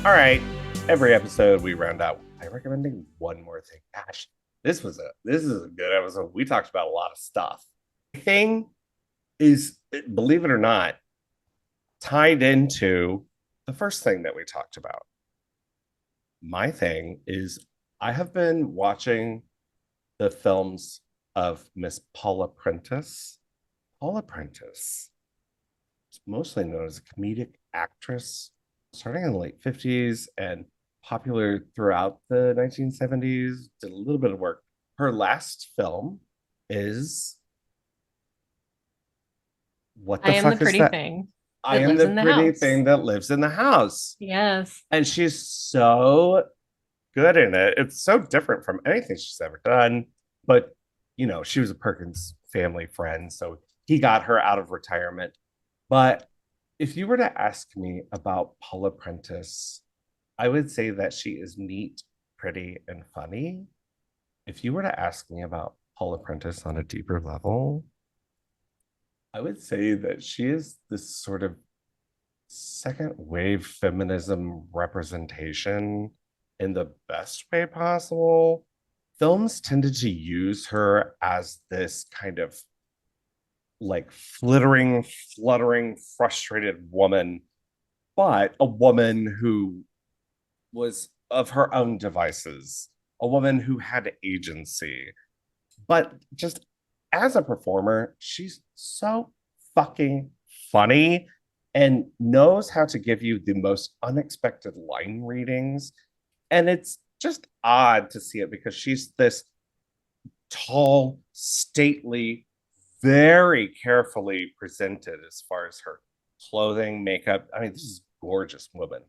All right. Every episode we round out by recommending one more thing. Gosh, this is a good episode. We talked about a lot of stuff. The thing is, believe it or not, tied into the first thing that we talked about. My thing is, I have been watching the films of Miss Paula Prentice. Paula Prentice is mostly known as a comedic actress starting in the late 50s and popular throughout the 1970s, did a little bit of work. Her last film is what the I am fuck the pretty is that? thing. I that am lives the in the pretty house. thing that lives in the house. Yes. And she's so good in it. It's so different from anything she's ever done. But, you know, she was a Perkins family friend, so he got her out of retirement. But if you were to ask me about Paula Prentice, I would say that she is neat, pretty, and funny. If you were to ask me about Paula Prentice on a deeper level, I would say that she is this sort of second wave feminism representation in the best way possible. Films tended to use her as this kind of like fluttering, frustrated woman, but a woman who was of her own devices, a woman who had agency. But just as a performer, she's so fucking funny and knows how to give you the most unexpected line readings. And it's just odd to see it because she's this tall, stately, very carefully presented as far as her clothing, makeup. I mean, this is a gorgeous woman,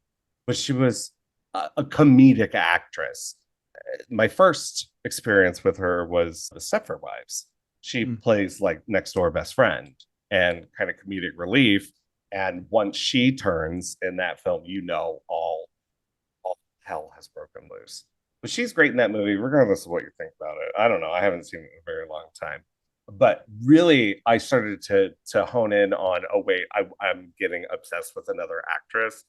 but she was a comedic actress. My first experience with her was the Stepford Wives. She plays like next door best friend and kind of comedic relief. And once she turns in that film, you know, all hell has broken loose. But she's great in that movie, regardless of what you think about it. I don't know. I haven't seen it in a very long time. But really, I started to hone in on, oh, wait, I'm getting obsessed with another actress.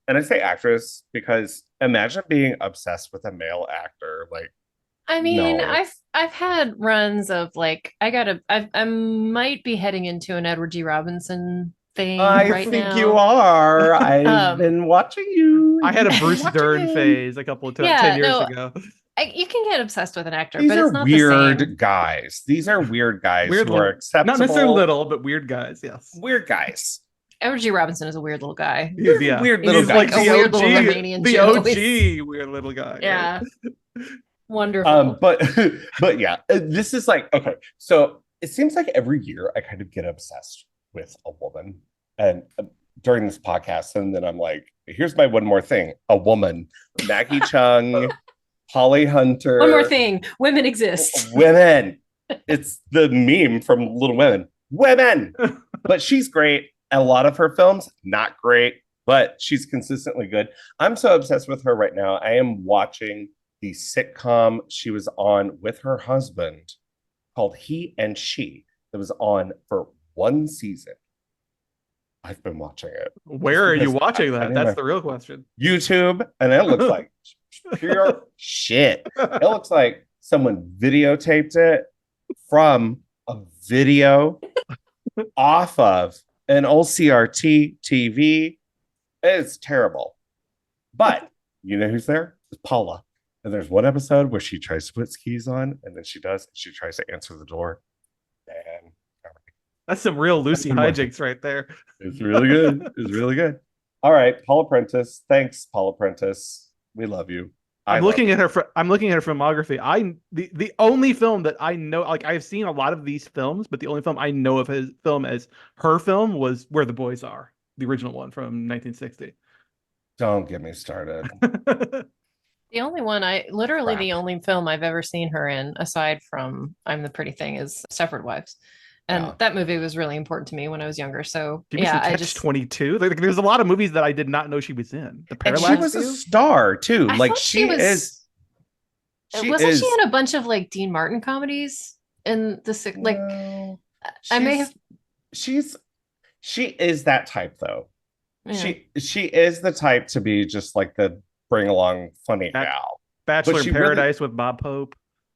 And I say actress because imagine being obsessed with a male actor. Like, I mean, no. I've had runs of like I might be heading into an Edward G. Robinson thing I right think now. you are. I've been watching you. I had a Bruce Watching Dern him. phase a couple of 10 Yeah, years no, ago. You can get obsessed with an actor, These but are it's not the same. weird guys. These are weird guys Weird who are little- acceptable. Not necessarily little, but weird guys. Yes. Weird guys. Edward G. Robinson is a weird little guy. He's, yeah. Weird He's little He's guys. like a the weird OG, little Romanian the Jew. OG weird little guy. Right? Yeah. Wonderful. But yeah, this is like, okay, so it seems like every year I kind of get obsessed with a woman and during this podcast, and then I'm like, here's my one more thing, a woman. Maggie Chung, Holly Hunter. One more thing, women exist. Women. It's the meme from Little Women. Women. But she's great. A lot of her films, not great, but she's consistently good. I'm so obsessed with her right now. I am watching the sitcom she was on with her husband called He and She that was on for one season. I've been watching it. Where are you Because watching I that? need That's my- the real question. YouTube, and it looks like pure shit. It looks like someone videotaped it from a video off of an old CRT TV. It's terrible. But you know who's there? It's Paula. And there's one episode where she tries to put skis on, and then she does. She tries to answer the door. And That's some real Lucy pretty much hijinks right there. It's really good. It's really good. All right, Paula Prentice. Thanks, Paula Prentice. We love you. I'm love looking you. at her. I'm looking at her filmography. The only film that I know, like I've seen a lot of these films, but the only film I know of his film as her film was Where the Boys Are, the original one from 1960. Don't get me started. The only one literally Crap. the only film I've ever seen her in, aside from I'm the Pretty Thing, is Stepford Wives. And Yeah. that movie was really important to me when I was younger. So Give me yeah, some I Catch just 22. Like, there's a lot of movies that I did not know she was in. The And She Parallax was a View? star too. I Like thought she was she wasn't is she in a bunch of like Dean Martin comedies in like no, I may have she's she is that type though. yeah. She is the type to be just like the bring along funny That- gal. Bachelor in she really- Paradise with Bob Hope.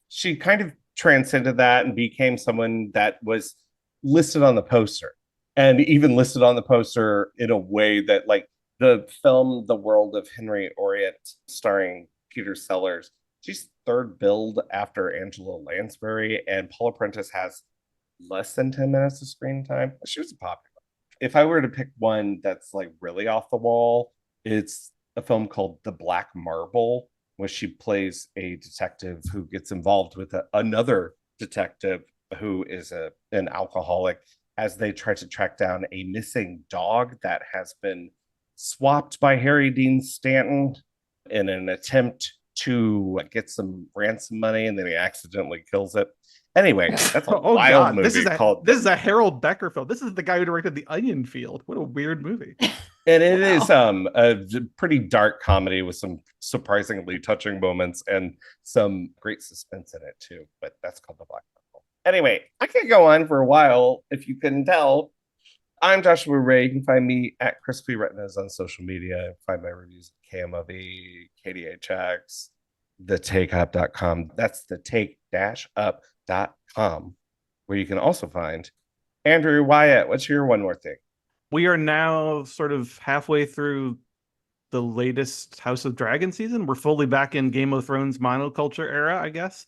She kind of transcended that and became someone that was listed on the poster, and even listed on the poster in a way that, like, the film The World of Henry Orient starring Peter Sellers, she's third billed after Angela Lansbury, and Paula Prentice has less than 10 minutes of screen time. She was popular. If I were to pick one that's like really off the wall, it's a film called The Black Marble, where she plays a detective who gets involved with another detective who is an alcoholic, as they try to track down a missing dog that has been swapped by Harry Dean Stanton in an attempt to get some ransom money, and then he accidentally kills it. Anyway, that's a wild movie called. This is a Harold Becker film. This is the guy who directed The Onion Field. What a weird movie. And it is a pretty dark comedy with some surprisingly touching moments and some great suspense in it too. But that's called The Black Marble. Anyway, I could go on for a while if you couldn't tell. I'm Joshua Ray. You can find me at Crispy Retinas on social media. Find my reviews at KMOV, KDHX, thetakeup.com. That's the take-up.com, where you can also find Andrew Wyatt. What's your one more thing? We are now sort of halfway through the latest House of Dragon season. We're fully back in Game of Thrones monoculture era, I guess.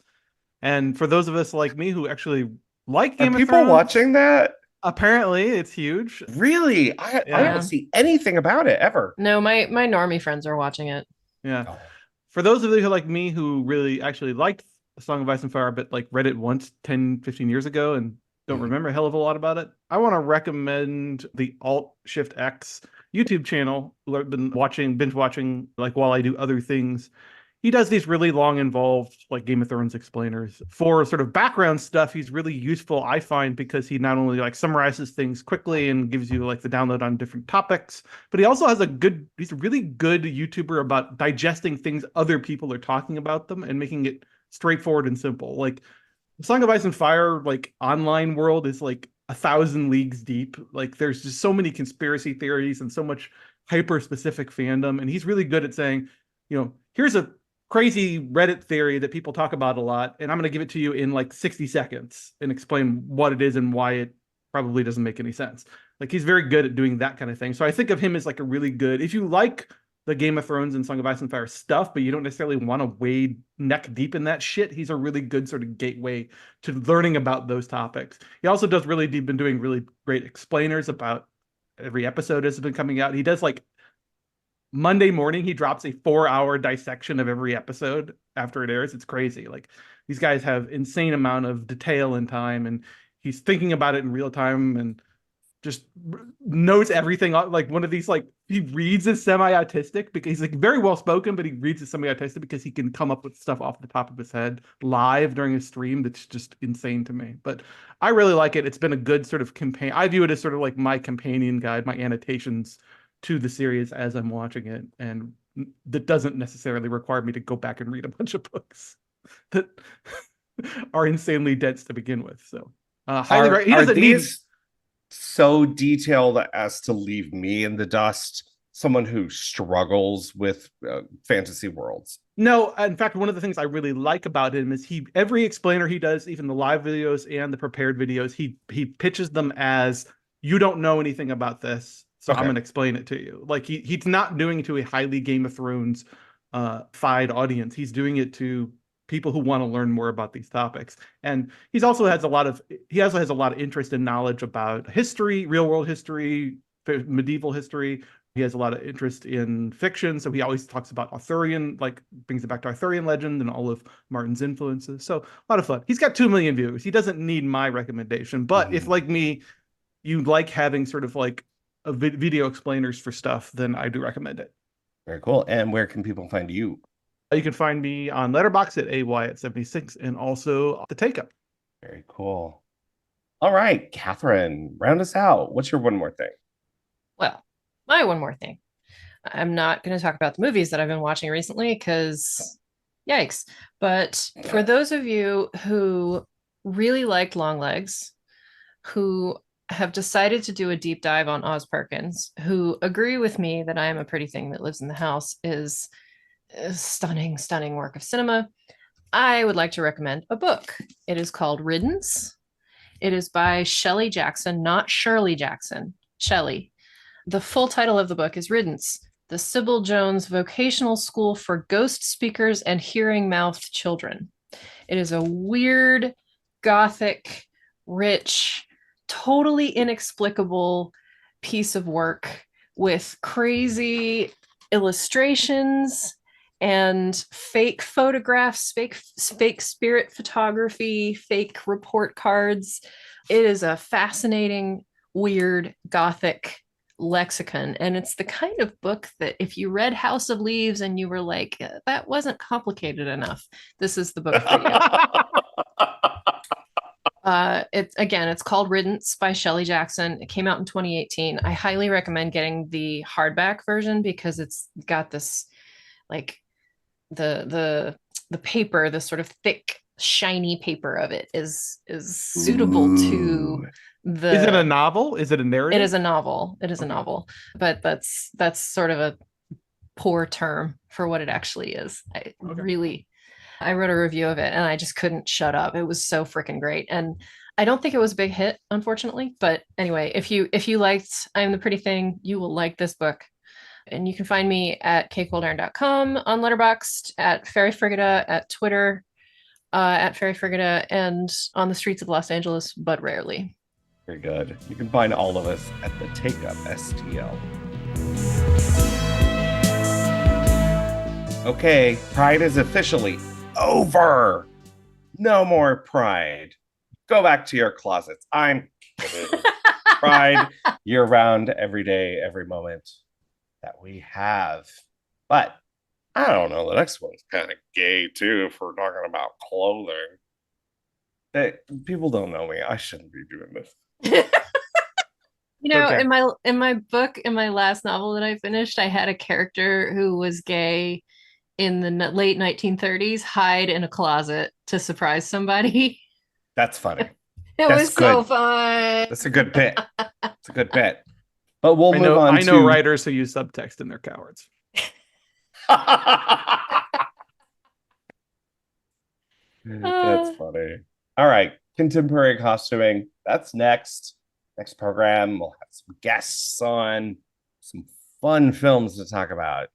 And for those of us like me who actually like Game of Thrones, people watching that? Apparently, it's huge. Really? I don't see anything about it ever. No, my normie friends are watching it. Yeah. Oh. For those of you who like me who really actually liked A Song of Ice and Fire, but like read it once 10, 15 years ago and don't remember a hell of a lot about it, I want to recommend the Alt Shift X YouTube channel, who I've been binge watching, like while I do other things. He does these really long, involved, like Game of Thrones explainers. For sort of background stuff, he's really useful, I find, because he not only like summarizes things quickly and gives you like the download on different topics, but he also has he's a really good YouTuber about digesting things other people are talking about them and making it straightforward and simple. Like Song of Ice and Fire, like online world is like 1,000 leagues deep. Like there's just so many conspiracy theories and so much hyper specific fandom. And he's really good at saying, here's a crazy Reddit theory that people talk about a lot, and I'm going to give it to you in like 60 seconds and explain what it is and why it probably doesn't make any sense. Like he's very good at doing that kind of thing. So I think of him as like a really good, if you like the Game of Thrones and Song of Ice and Fire stuff, but you don't necessarily want to wade neck deep in that shit, he's a really good sort of gateway to learning about those topics. He also does been doing really great explainers about every episode has been coming out. He does like Monday morning, he drops a 4-hour dissection of every episode after it airs. It's crazy. Like these guys have insane amount of detail and time, and he's thinking about it in real time and just knows everything. Like one of these, like he reads as semi-autistic because he's like very well spoken, but he reads as semi-autistic because he can come up with stuff off the top of his head live during a stream. That's just insane to me. But I really like it. It's been a good sort of campaign. I view it as sort of like my companion guide, my annotations to the series as I'm watching it, and that doesn't necessarily require me to go back and read a bunch of books that are insanely dense to begin with. So highly recommend. He doesn't need so detailed as to leave me in the dust, someone who struggles with fantasy worlds. No, in fact, one of the things I really like about him is every explainer he does, even the live videos and the prepared videos, he pitches them as, you don't know anything about this, so I'm going to explain it to you. Like he's not doing it to a highly Game of Thrones fied audience. He's doing it to people who want to learn more about these topics. And he also has a lot of interest and knowledge about history, real world history, medieval history. He has a lot of interest in fiction, so he always talks about Arthurian, like brings it back to Arthurian legend and all of Martin's influences. So a lot of fun. He's got 2 million viewers. He doesn't need my recommendation, but if, like me, you like having sort of like a video explainers for stuff, then I do recommend it. Very cool. And where can people find you? You can find me on Letterboxd at AY@76 and also the Take Up. Very cool. All right, Catherine, round us out. What's your one more thing? Well, my one more thing. I'm not going to talk about the movies that I've been watching recently because yikes. But for those of you who really liked Longlegs, who have decided to do a deep dive on Oz Perkins, who agree with me that I Am a Pretty Thing That Lives in the House is a stunning, stunning work of cinema, I would like to recommend a book. It is called Riddance. It is by Shelley Jackson, not Shirley Jackson, Shelley. The full title of the book is Riddance, the Sybil Jones Vocational School for Ghost Speakers and Hearing-Mouthed Children. It is a weird, gothic, rich, totally inexplicable piece of work with crazy illustrations and fake photographs, fake spirit photography, fake report cards. It is a fascinating, weird, gothic lexicon, and it's the kind of book that if you read House of Leaves and you were like, that wasn't complicated enough, this is the book for you. It's called Riddance by Shelley Jackson. It came out in 2018. I highly recommend getting the hardback version because it's got this like the paper, this sort of thick shiny paper of it is suitable to the. Is it a novel? Is it a narrative? It is a novel. It is a novel, but that's sort of a poor term for what it actually is. I wrote a review of it and I just couldn't shut up. It was so freaking great. And I don't think it was a big hit, unfortunately. But anyway, if you liked I Am the Pretty Thing, you will like this book. And you can find me at kcoldarn.com, on Letterboxd, at Fairy Frigida, at Twitter, at Fairy Frigida, and on the streets of Los Angeles, but rarely. Very good. You can find all of us at the Take Up STL. Okay, Pride is officially over. No more Pride. Go back to your closets. I'm kidding. Pride year-round, every day, every moment that we have. But I don't know, the next one's kind of gay too if we're talking about clothing. People don't know me. I shouldn't be doing this. You know, Okay. in my book, in my last novel that I finished, I had a character who was gay in the late 1930s hide in a closet to surprise somebody. That's funny. It That's was so good. fun. That's a good bit. It's a good bit. But we'll I move on know to writers who use subtext and they're cowards. That's funny. All right. Contemporary costuming. That's next. Next program. We'll have some guests on, some fun films to talk about.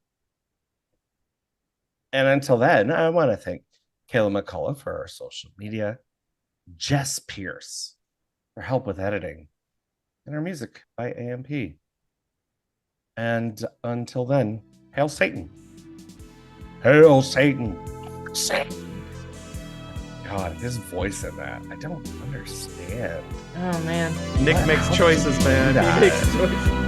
And until then, I want to thank Kayla McCullough for our social media, Jess Pierce for help with editing, and our music by AMP. And until then, hail Satan. Hail Satan. Satan. God, his voice in that, I don't understand. Oh man. Nick What? makes How choices, did you do man. that? He makes choices.